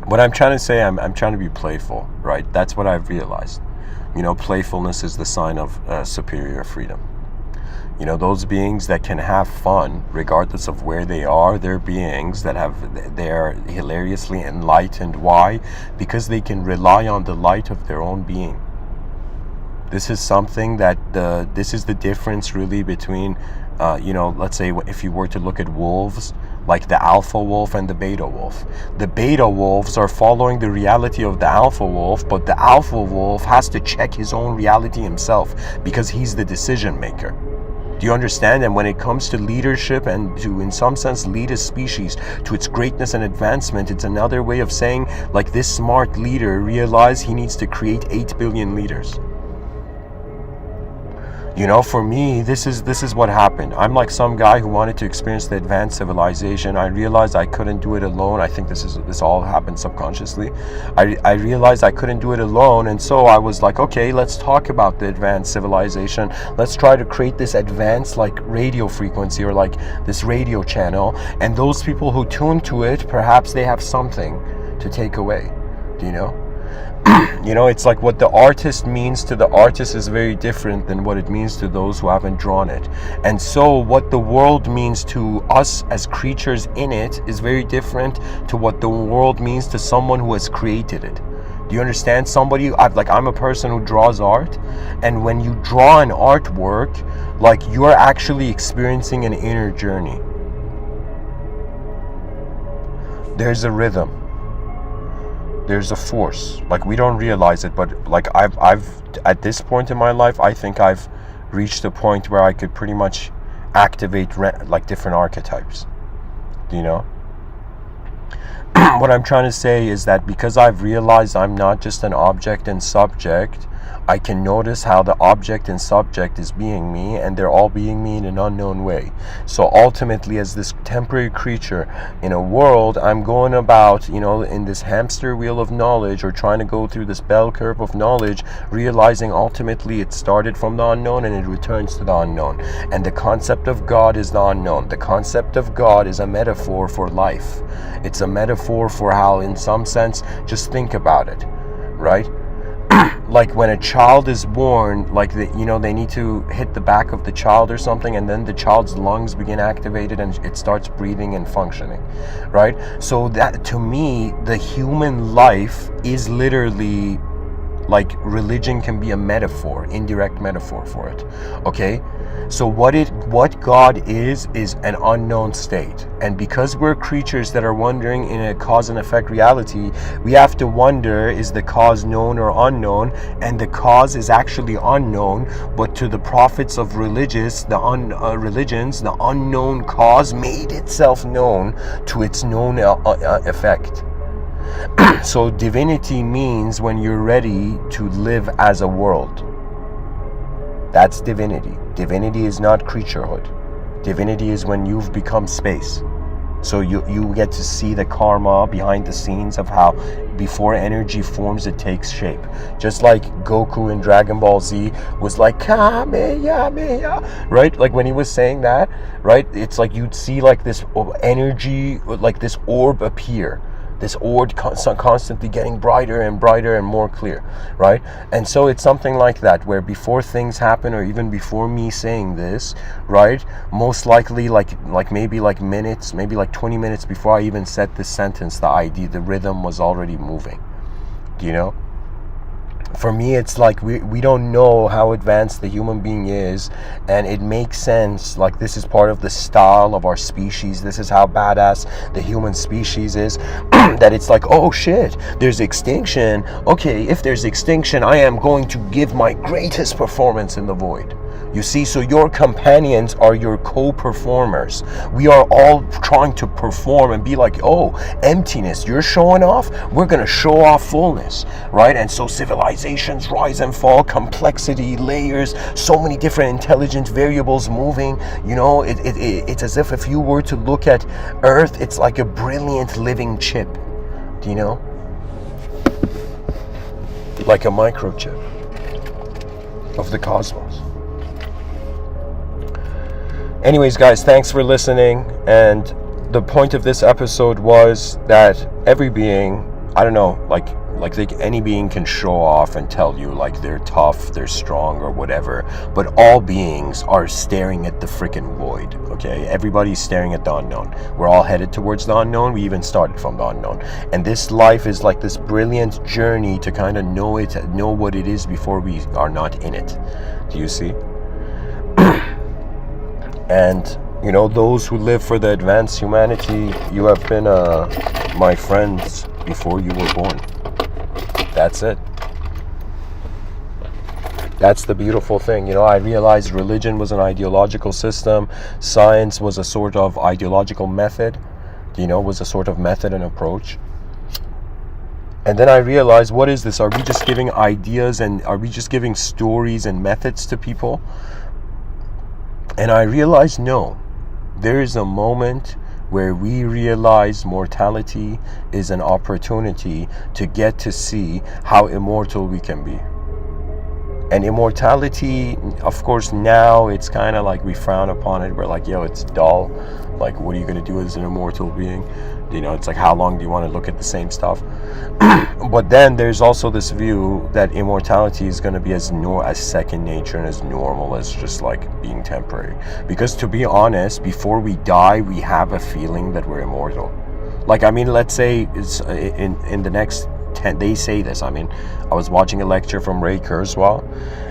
What I'm trying to say, I'm trying to be playful, right? That's what I've realized. You know, playfulness is the sign of superior freedom. You know, those beings that can have fun, regardless of where they are, they're beings that they're hilariously enlightened. Why? Because they can rely on the light of their own being. This is something that this is the difference really between, let's say if you were to look at wolves, like the alpha wolf and the beta wolf. The beta wolves are following the reality of the alpha wolf, but the alpha wolf has to check his own reality himself because he's the decision maker. Do you understand? And when it comes to leadership and to, in some sense, lead a species to its greatness and advancement, it's another way of saying, like, this smart leader realized he needs to create 8 billion leaders. You know, for me, this is what happened. I'm like some guy who wanted to experience the advanced civilization. I realized I couldn't do it alone. I think this all happened subconsciously. I realized I couldn't do it alone, and so I was like, okay, let's talk about the advanced civilization. Let's try to create this advanced like radio frequency or like this radio channel. And those people who tune to it, perhaps they have something to take away. Do you know? You know, it's like what the artist means to the artist is very different than what it means to those who haven't drawn it. And so what the world means to us as creatures in it is very different to what the world means to someone who has created it. Do you understand? I'm a person who draws art, and when you draw an artwork, like, you're actually experiencing an inner journey. There's a rhythm. There's a force. Like, we don't realize it, but like I've at this point in my life, I think I've reached a point where I could pretty much activate like different archetypes. Do you know? What I'm trying to say is that because I've realized I'm not just an object and subject, I can notice how the object and subject is being me, and they're all being me in an unknown way. So ultimately, as this temporary creature in a world, I'm going about, in this hamster wheel of knowledge, or trying to go through this bell curve of knowledge, realizing ultimately it started from the unknown and it returns to the unknown. And the concept of God is the unknown. The concept of God is a metaphor for life. It's a metaphor for how, in some sense, just think about it, right? Like when a child is born, like they need to hit the back of the child or something, and then the child's lungs begin activated and it starts breathing and functioning, right? So that, to me, the human life is literally like religion can be a metaphor, indirect metaphor for it. Okay? So what God is an unknown state. And because we're creatures that are wondering in a cause and effect reality, we have to wonder, is the cause known or unknown? And the cause is actually unknown, but to the prophets of religions, the unknown cause made itself known to its known effect. So divinity means when you're ready to live as a world. That's divinity. Divinity is not creaturehood. Divinity is when you've become space. So you get to see the karma behind the scenes of how before energy forms, it takes shape. Just like Goku in Dragon Ball Z was like, Kamehameha, right? Like when he was saying that, right? It's like you'd see like this energy, like this orb appear. this orb constantly getting brighter and brighter and more clear, right? And so it's something like that, where before things happen, or even before me saying this, right, most likely maybe like minutes, maybe like 20 minutes before I even said this sentence, the rhythm was already moving. Do you know? For me, it's like we don't know how advanced the human being is, and it makes sense. Like, this is part of the style of our species. This is how badass the human species is. That it's like, oh shit, there's extinction. Okay, if there's extinction, I am going to give my greatest performance in the void. You see, so your companions are your co-performers. We are all trying to perform and be like, oh, emptiness, you're showing off? We're going to show off fullness, right? And so civilizations rise and fall, complexity, layers, so many different intelligent variables moving. You know, it's as if you were to look at Earth, it's like a brilliant living chip. Do you know? Like a microchip of the cosmos. Anyways, guys, thanks for listening. And the point of this episode was that every being, I don't know, like any being can show off and tell you like they're tough, they're strong, or whatever. But all beings are staring at the freaking void. Okay, everybody's staring at the unknown. We're all headed towards the unknown. We even started from the unknown. And this life is like this brilliant journey to kind of know what it is before we are not in it. Do you see? And, you know, those who live for the advanced humanity, you have been my friends before you were born. That's it. That's the beautiful thing. You know, I realized religion was an ideological system. Science was a sort of ideological method. You know, was a sort of method and approach. And then I realized, what is this? Are we just giving ideas, and are we just giving stories and methods to people? And I realized, no, there is a moment where we realize mortality is an opportunity to get to see how immortal we can be. And immortality, of course, now it's kind of like we frown upon it. We're like, yo, it's dull. Like, what are you going to do as an immortal being? You know, it's like, how long do you want to look at the same stuff? But then there's also this view that immortality is going to be as second nature and as normal as just like being temporary. Because to be honest, before we die, we have a feeling that we're immortal. Like, I mean, let's say it's in the next 10, they say this. I mean, I was watching a lecture from Ray Kurzweil,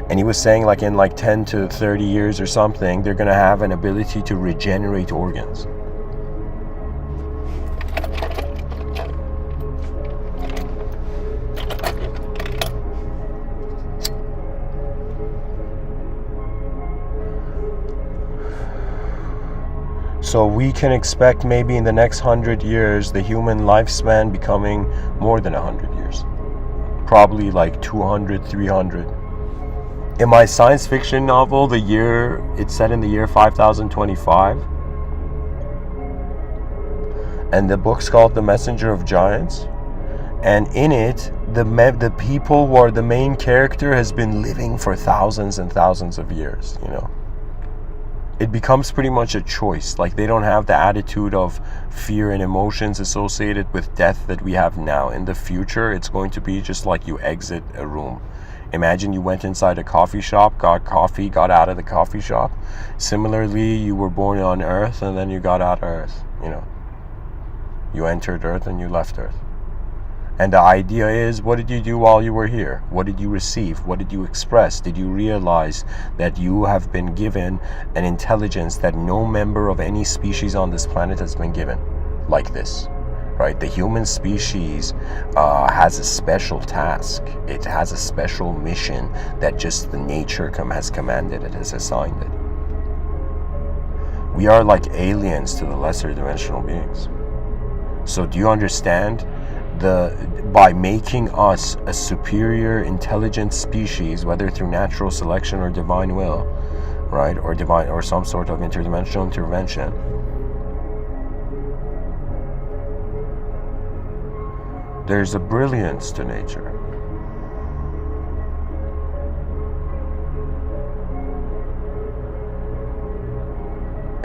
and he was saying like in like 10 to 30 years or something, they're going to have an ability to regenerate organs. So we can expect maybe in the next 100 years, the human lifespan becoming more than 100 years. Probably like 200, 300. In my science fiction novel, it's set in the year 5025. And the book's called The Messenger of Giants. And in it, the people who are the main character has been living for thousands and thousands of years, you know. It becomes pretty much a choice. Like, they don't have the attitude of fear and emotions associated with death that we have now. In the future, it's going to be just like you exit a room. Imagine you went inside a coffee shop, got coffee, got out of the coffee shop. Similarly, you were born on Earth and then you got out of Earth, you know. You entered Earth and you left Earth. And the idea is, what did you do while you were here? What did you receive? What did you express? Did you realize that you have been given an intelligence that no member of any species on this planet has been given like this, right? The human species has a special task. It has a special mission that just the nature has commanded it, has assigned it. We are like aliens to the lesser dimensional beings. So do you understand? By making us a superior intelligent species, whether through natural selection or divine will, right, or some sort of interdimensional intervention, there's a brilliance to nature.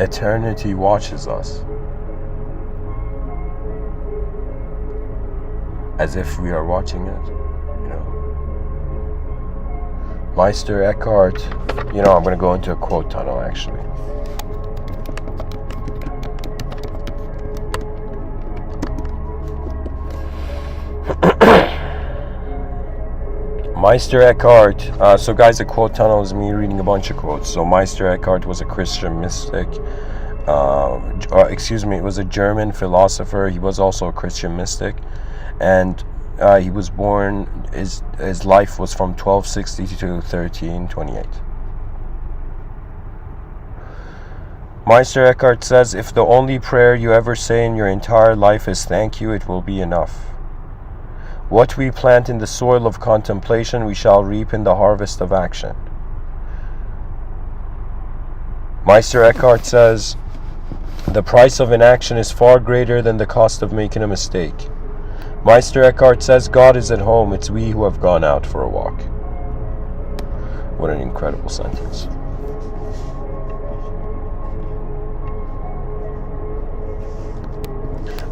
Eternity watches us. as if we are watching it, Meister Eckhart, I'm going to go into a quote tunnel actually. Meister Eckhart, so guys, a quote tunnel is me reading a bunch of quotes. So Meister Eckhart was a Christian mystic, it was a German philosopher. He was also a Christian mystic, and he was born, his life was from 1260 to 1328. Meister Eckhart says, if the only prayer you ever say in your entire life is thank you, it will be enough. What we plant in the soil of contemplation, we shall reap in the harvest of action. Meister Eckhart says, the price of inaction is far greater than the cost of making a mistake. Meister Eckhart says, God is at home, it's we who have gone out for a walk. What an incredible sentence.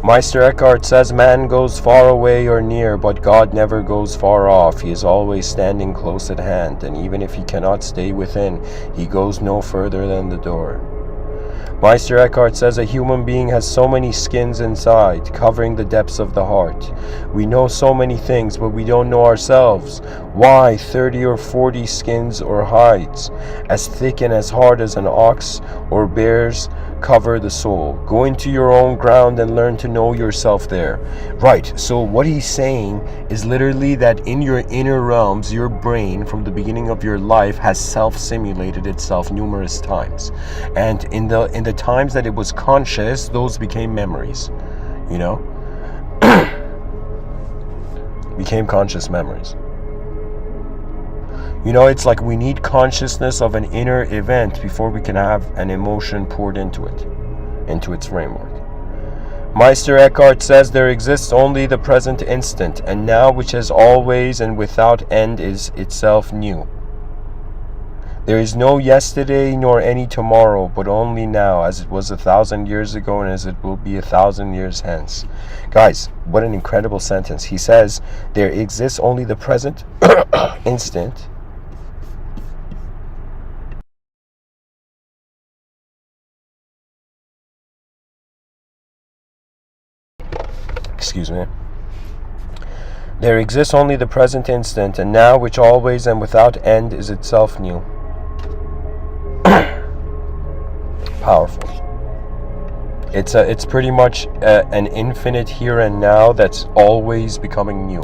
Meister Eckhart says, man goes far away or near, but God never goes far off. He is always standing close at hand, and even if he cannot stay within, he goes no further than the door. Meister Eckhart says, a human being has so many skins inside, covering the depths of the heart. We know so many things, but we don't know ourselves. Why 30 or 40 skins or hides, as thick and as hard as an ox or bear's, cover the soul? Go into your own ground and learn to know yourself there. Right, so what he's saying is literally that in your inner realms, your brain from the beginning of your life has self-simulated itself numerous times. And in the times that it was conscious, those became memories, became conscious memories. It's like we need consciousness of an inner event before we can have an emotion poured into its framework. Meister Eckhart says there exists only the present instant, and now which is always and without end is itself new. There is no yesterday nor any tomorrow, but only now, as it was 1,000 years ago and as it will be 1,000 years hence. Guys, what an incredible sentence. He says there exists only the present instant, There exists only the present instant, and now which always and without end is itself new. Powerful. It's pretty much an infinite here and now that's always becoming new.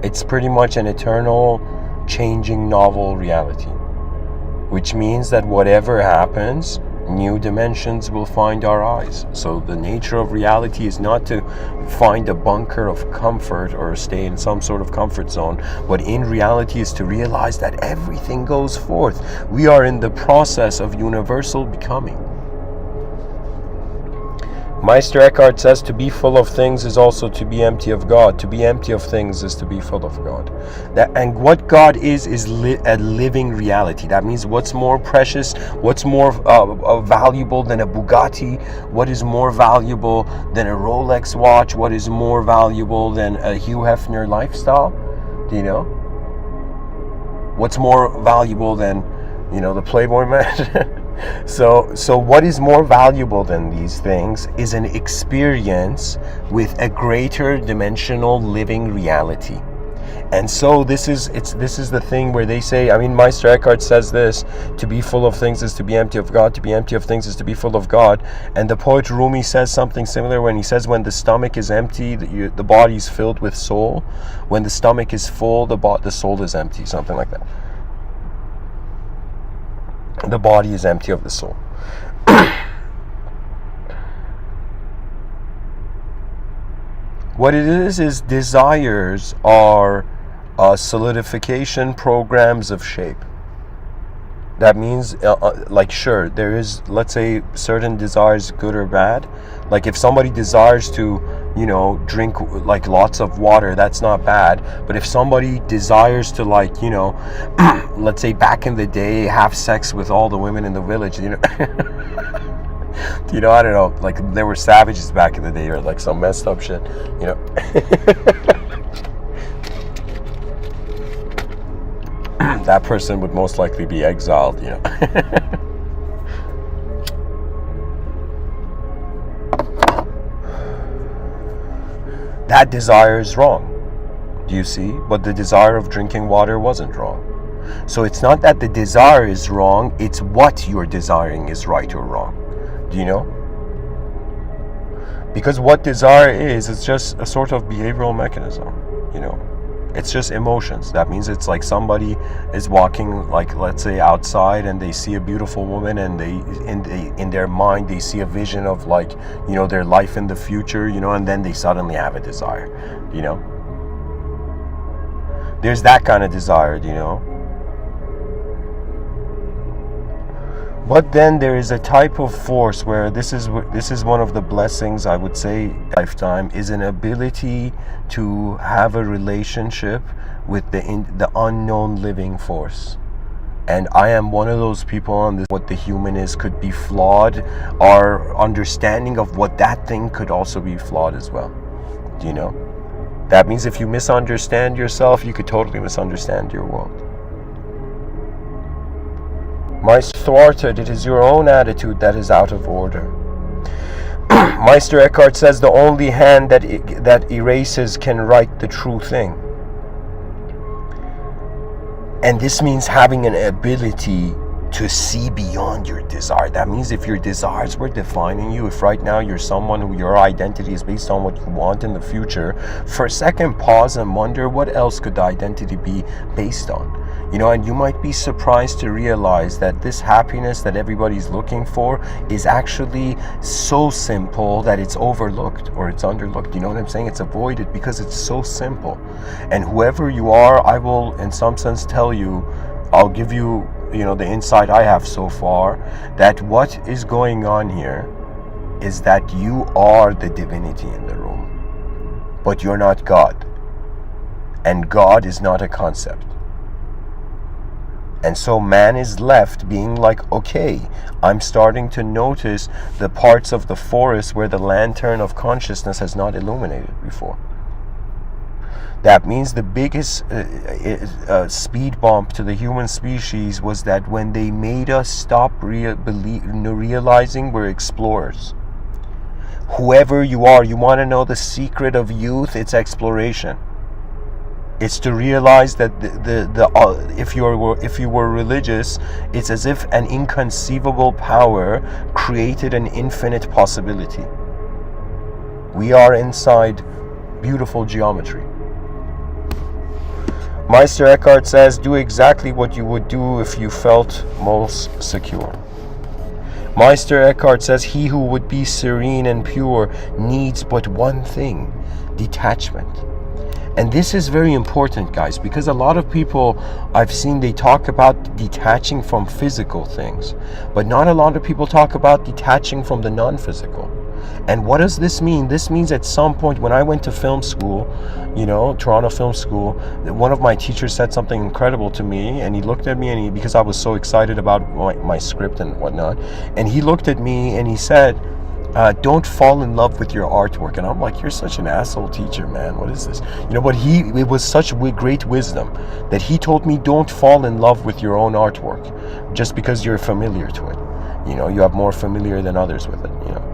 It's pretty much an eternal, changing, novel reality, which means that whatever happens, new dimensions will find our eyes. So the nature of reality is not to find a bunker of comfort or stay in some sort of comfort zone, but in reality is to realize that everything goes forth. We are in the process of universal becoming. Meister Eckhart says to be full of things is also to be empty of God. To be empty of things is to be full of God. And what God is a living reality. That means what's more precious, what's more valuable than a Bugatti, what is more valuable than a Rolex watch, what is more valuable than a Hugh Hefner lifestyle? Do you know? What's more valuable than, the Playboy man? So what is more valuable than these things is an experience with a greater dimensional living reality. And so this is the thing where they say, Meister Eckhart says this, to be full of things is to be empty of God, to be empty of things is to be full of God. And the poet Rumi says something similar when he says when the stomach is empty, the body is filled with soul. When the stomach is full, the soul is empty, something like that. The body is empty of the soul. What it is desires are solidification programs of shape. That means, sure, there is, let's say, certain desires, good or bad. Like if somebody desires to, drink like lots of water, that's not bad. But if somebody desires to let's say back in the day, have sex with all the women in the village, You know, I don't know, like there were savages back in the day or like some messed up shit, you know. That person would most likely be exiled, you know. That desire is wrong. Do you see? But the desire of drinking water wasn't wrong. So it's not that the desire is wrong, it's what you're desiring is right or wrong. Do you know? Because what desire is, it's just a sort of behavioral mechanism, you know. It's just emotions. That means it's like somebody is walking, like let's say outside, and they see a beautiful woman, and in their mind they see a vision of, like, you know, their life in the future, you know, and then they suddenly have a desire, you know. There's that kind of desire, you know. But then there is a type of force where this is one of the blessings, I would say, lifetime, is an ability to have a relationship with the unknown living force. And I am one of those people on this. What the human is could be flawed. Our understanding of what that thing could also be flawed as well. Do you know? That means if you misunderstand yourself, you could totally misunderstand your world. Meister, it is your own attitude that is out of order. Meister Eckhart says the only hand that erases can write the true thing. And this means having an ability to see beyond your desire. That means if your desires were defining you, if right now you're someone who your identity is based on what you want in the future, for a second pause and wonder what else could the identity be based on. You know, and you might be surprised to realize that this happiness that everybody's looking for is actually so simple that it's overlooked or it's underlooked. You know what I'm saying? It's avoided because it's so simple. And whoever you are, I will in some sense tell you, I'll give you, you know, the insight I have so far, that what is going on here is that you are the divinity in the room, but you're not God. And God is not a concept. And so man is left being like, okay, I'm starting to notice the parts of the forest where the lantern of consciousness has not illuminated before. That means the biggest speed bump to the human species was that when they made us stop realizing we're explorers. Whoever you are, you want to know the secret of youth, it's exploration. It's to realize that if you were religious, it's as if an inconceivable power created an infinite possibility. We are inside beautiful geometry. Meister Eckhart says, do exactly what you would do if you felt most secure. Meister Eckhart says, he who would be serene and pure needs but one thing, detachment. And this is very important, guys, because a lot of people I've seen, they talk about detaching from physical things, but not a lot of people talk about detaching from the non-physical. And what does this mean? This means at some point when I went to film school, you know, Toronto Film School, one of my teachers said something incredible to me, and he looked at me, and because I was so excited about my script and whatnot, and he looked at me and he said, don't fall in love with your artwork. And I'm like, you're such an asshole teacher, man. What is this? You know, but it was such great wisdom that he told me, don't fall in love with your own artwork just because you're familiar to it. You know, you have more familiar than others with it, you know.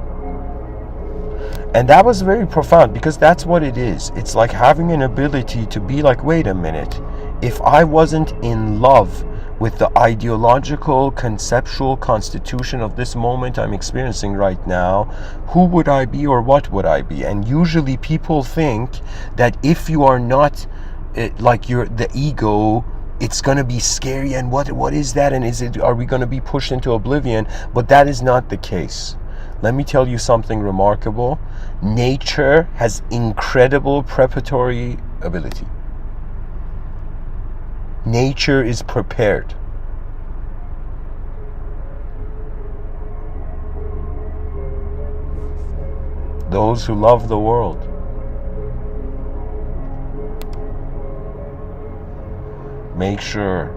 And that was very profound, because that's what it is. It's like having an ability to be like, wait a minute, if I wasn't in love with the ideological, conceptual constitution of this moment I'm experiencing right now, who would I be or what would I be? And usually people think that if you are not like you're the ego, it's going to be scary, and what is that, and are we going to be pushed into oblivion? But that is not the case. Let me tell you something remarkable. Nature has incredible preparatory ability. Nature is prepared. Those who love the world. Make sure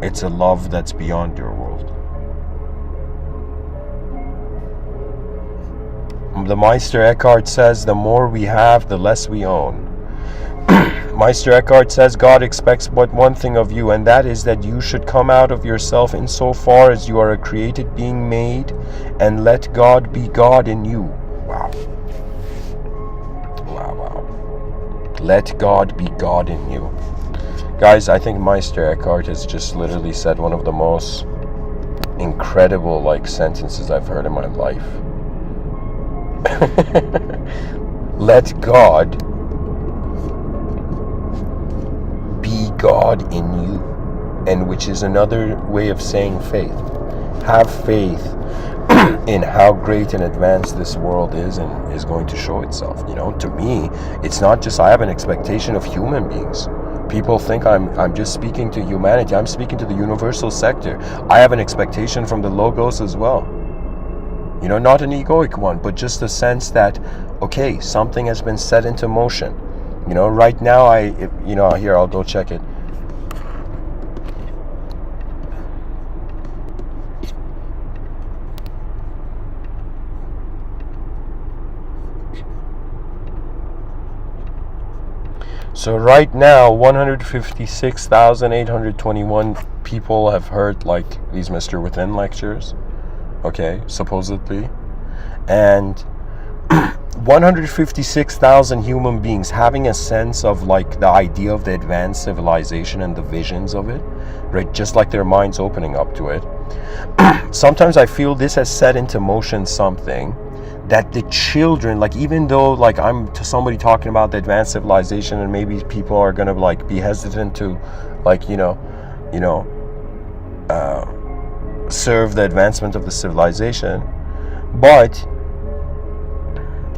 it's a love that's beyond your world. The Meister Eckhart says the more we have, the less we own. Meister Eckhart says God expects but one thing of you, and that is that you should come out of yourself insofar as you are a created being made, and let God be God in you. Wow. Wow, wow. Let God be God in you. Guys, I think Meister Eckhart has just literally said one of the most incredible sentences I've heard in my life. Let God be God in you, and which is another way of saying faith. Have faith in how great and advanced this world is and is going to show itself. To me, it's not just I have an expectation of human beings. People think I'm just speaking to humanity. I'm speaking to the universal sector. I have an expectation from the Logos as well. Not an egoic one, but just a sense that, okay, something has been set into motion. Right now, here, I'll go check it. So right now, 156,821 people have heard these Mr. Within lectures. Okay, supposedly. And 156,000 human beings having a sense of the idea of the advanced civilization and the visions of it, right? Just their minds opening up to it. Sometimes I feel this has set into motion something that the children, even though I'm to somebody talking about the advanced civilization, and maybe people are gonna be hesitant to serve the advancement of the civilization, but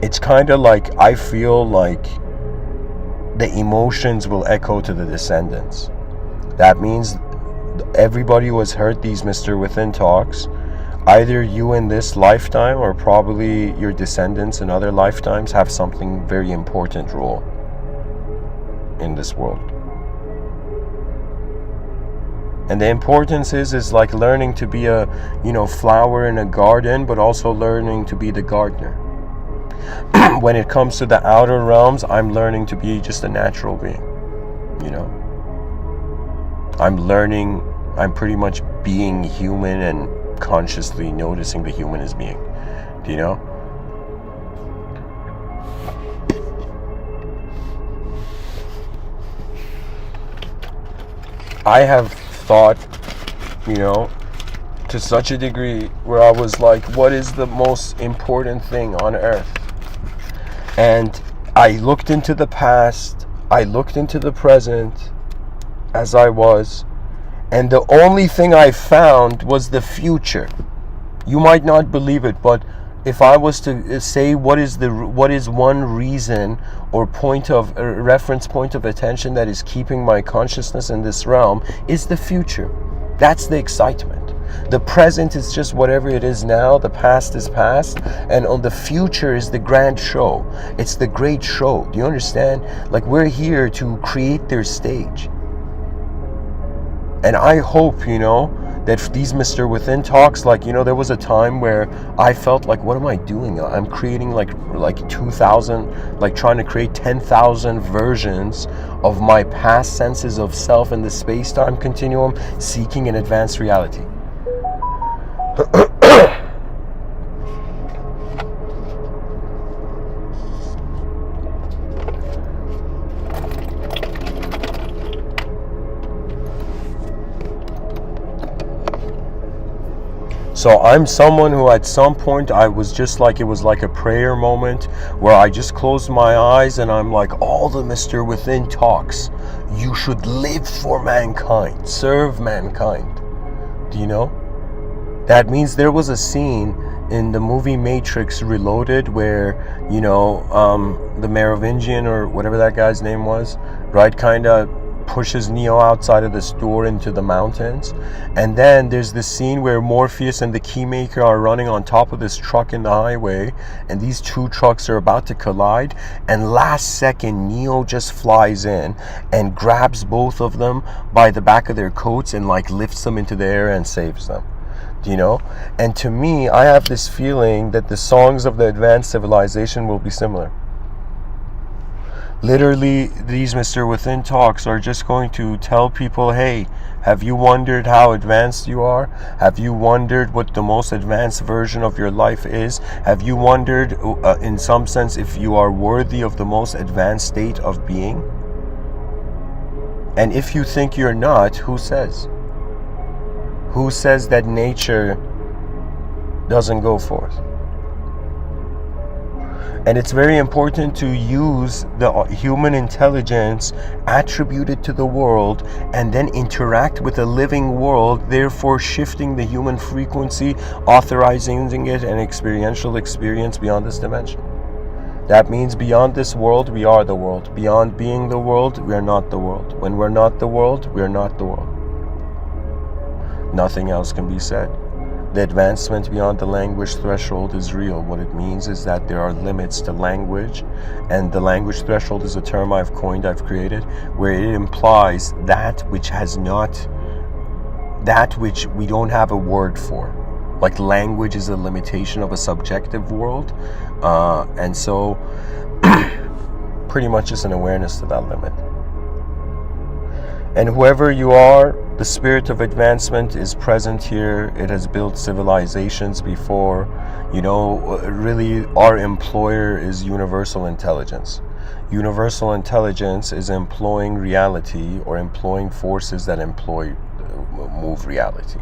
it's kind of I feel the emotions will echo to the descendants. That means everybody who has heard these Mr. Within talks, either you in this lifetime or probably your descendants in other lifetimes, have something very important role in this world. And the importance is learning to be a flower in a garden, but also learning to be the gardener. When it comes to the outer realms, I'm learning to be just a natural being. I'm pretty much being human and consciously noticing the human as being. Do you know? I have thought, to such a degree where I was what is the most important thing on earth? And I looked into the past, I looked into the present as I was, and the only thing I found was the future. You might not believe it, but if I was to say what is one reason or reference point of attention that is keeping my consciousness in this realm, is the future. That's the excitement. The present is just whatever it is now, the past is past, and on the future is the grand show. It's the great show. Do you understand? We're here to create their stage. And I hope, that these Mr. Within talks, there was a time where I felt what am I doing? I'm creating 2,000, trying to create 10,000 versions of my past senses of self in the space-time continuum, seeking an advanced reality. So I'm someone who at some point I was just it was a prayer moment where I just closed my eyes and I'm all the Mr. Within talks. You should live for mankind, serve mankind. Do you know? That means there was a scene in the movie Matrix Reloaded where, the Merovingian or whatever that guy's name was, right, kind of pushes Neo outside of this door into the mountains. And then there's this scene where Morpheus and the Keymaker are running on top of this truck in the highway, and these two trucks are about to collide, and last second Neo just flies in and grabs both of them by the back of their coats and lifts them into the air and saves them. you know? And to me, I have this feeling that the songs of the advanced civilization will be similar. Literally, these Mr. Within talks are just going to tell people, hey, have you wondered how advanced you are? Have you wondered what the most advanced version of your life is? Have you wondered, in some sense, if you are worthy of the most advanced state of being? And if you think you're not, who says? Who says that nature doesn't go forth? And it's very important to use the human intelligence attributed to the world and then interact with a living world, therefore shifting the human frequency, authorizing it an experiential experience beyond this dimension. That means beyond this world, we are the world. Beyond being the world, we are not the world. When we're not the world, we are not the world. Nothing else can be said. The advancement beyond the language threshold is real. What it means is that there are limits to language, and the language threshold is a term I've coined, I've created, where it implies that which we don't have a word for. Like language is a limitation of a subjective world, and so pretty much it's an awareness to that limit. And whoever you are, the spirit of advancement is present here. It has built civilizations before. You know, really our employer is universal intelligence. Universal intelligence is employing reality or employing forces that move reality.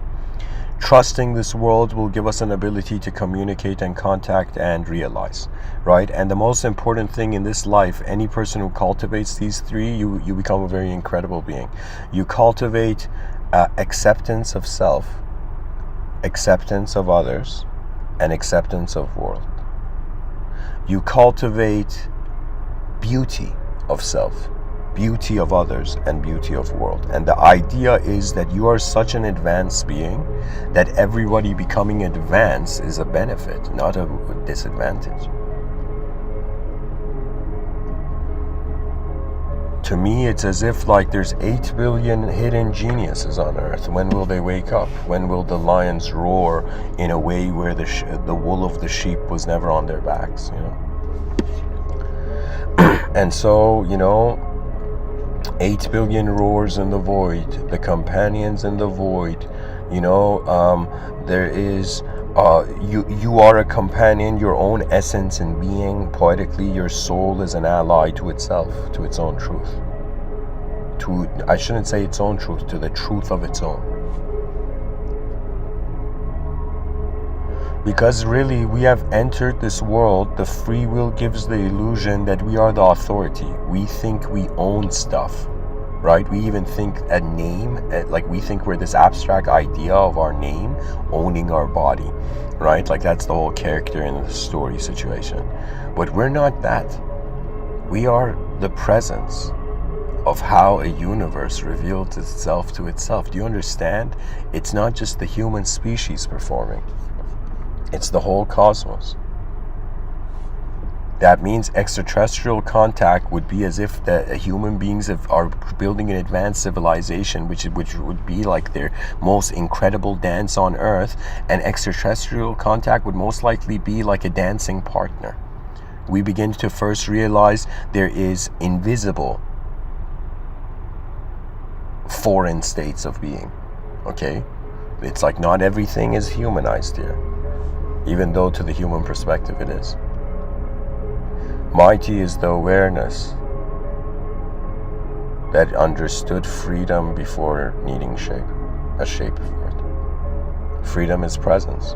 Trusting this world will give us an ability to communicate and contact and realize, right? And the most important thing in this life, any person who cultivates these three, you become a very incredible being. You cultivate acceptance of self, acceptance of others, and acceptance of world. You cultivate beauty of self, beauty of others, and beauty of world. And the idea is that you are such an advanced being that everybody becoming advanced is a benefit, not a disadvantage. To me, it's as if like there's 8 billion hidden geniuses on earth. When will they wake up? When will the lions roar in a way where the wool of the sheep was never on their backs, you know? And so, you know, 8 billion roars in the void, the companions in the void, you know, there is, you are a companion, your own essence and being. Poetically, your soul is an ally to itself, to its own truth. I shouldn't say its own truth, to the truth of its own. Because really, we have entered this world, the free will gives the illusion that we are the authority. We think we own stuff, right? We even think a name, like we think we're this abstract idea of our name owning our body, right? Like that's the whole character in the story situation. But we're not that. We are the presence of how a universe revealed itself to itself. Do you understand? It's not just the human species performing. It's the whole cosmos. That means extraterrestrial contact would be as if the human beings are building an advanced civilization, which would be like their most incredible dance on Earth, and extraterrestrial contact would most likely be like a dancing partner. We begin to first realize there is invisible foreign states of being, okay? It's like not everything is humanized here, even though to the human perspective it is. Mighty is the awareness that understood freedom before needing a shape for it. Freedom is presence.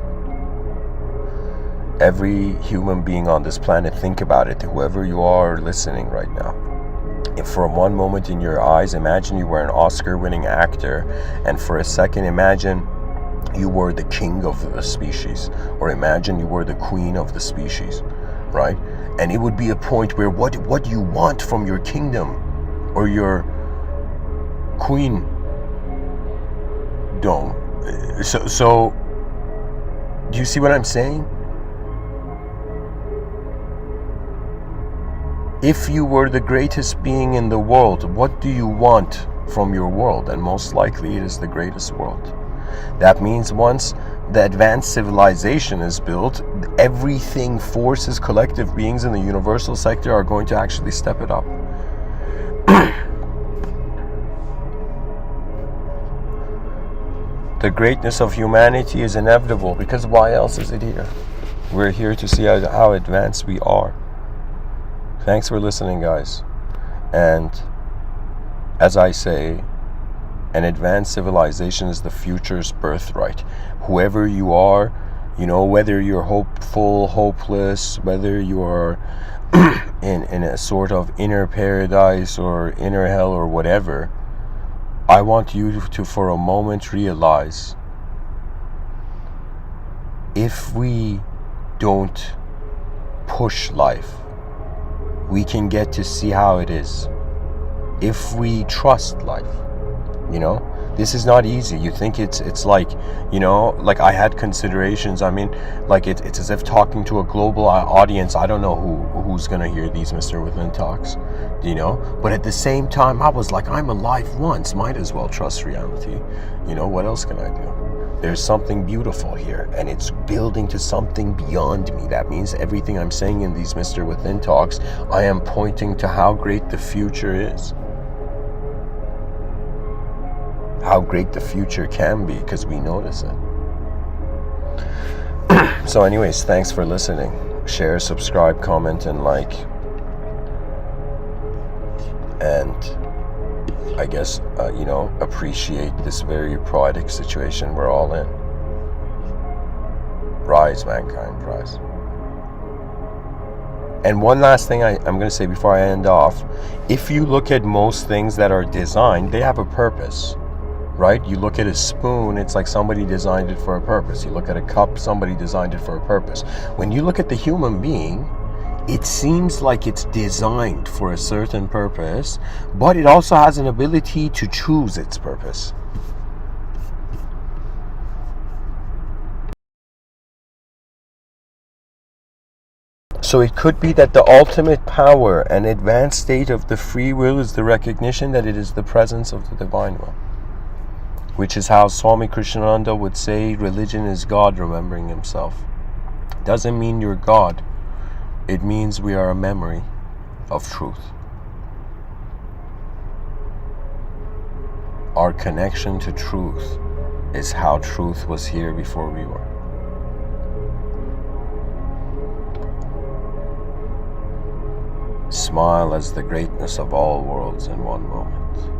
Every human being on this planet, think about it, whoever you are listening right now, if for one moment in your eyes, imagine you were an Oscar-winning actor, and for a second imagine you were the king of the species, or imagine you were the queen of the species, right? And it would be a point where what do you want from your kingdom or your queendom? So do you see what I'm saying? If you were the greatest being in the world, what do you want from your world? And most likely it is the greatest world. That means once the advanced civilization is built, everything forces collective beings in the universal sector are going to actually step it up. The greatness of humanity is inevitable, because why else is it here? We're here to see how advanced we are. Thanks for listening, guys. And as I say, an advanced civilization is the future's birthright. Whoever you are, whether you're hopeful, hopeless, whether you're in a sort of inner paradise or inner hell or whatever, I want you to for a moment realize, if we don't push life, we can get to see how it is. If we trust life, this is not easy. You think it's like, like I had considerations. I mean, like it's as if talking to a global audience. I don't know who's gonna hear these Mr. Within talks, but at the same time I was like, I'm alive once, might as well trust reality. What else can I do? There's something beautiful here, and it's building to something beyond me. That means everything I'm saying in these Mr. Within talks, I am pointing to how great the future is. How great the future can be, because we notice it. So anyways, thanks for listening. Share, subscribe, comment, and like. And I guess, appreciate this very poetic situation we're all in. Rise, mankind, rise. And one last thing I'm going to say before I end off. If you look at most things that are designed, they have a purpose. Right? You look at a spoon, it's like somebody designed it for a purpose. You look at a cup, somebody designed it for a purpose. When you look at the human being, it seems like it's designed for a certain purpose, but it also has an ability to choose its purpose. So it could be that the ultimate power and advanced state of the free will is the recognition that it is the presence of the divine will. Which is how Swami Krishnananda would say, religion is God remembering himself. Doesn't mean you're God. It means we are a memory of truth. Our connection to truth is how truth was here before we were. Smile as the greatness of all worlds in one moment.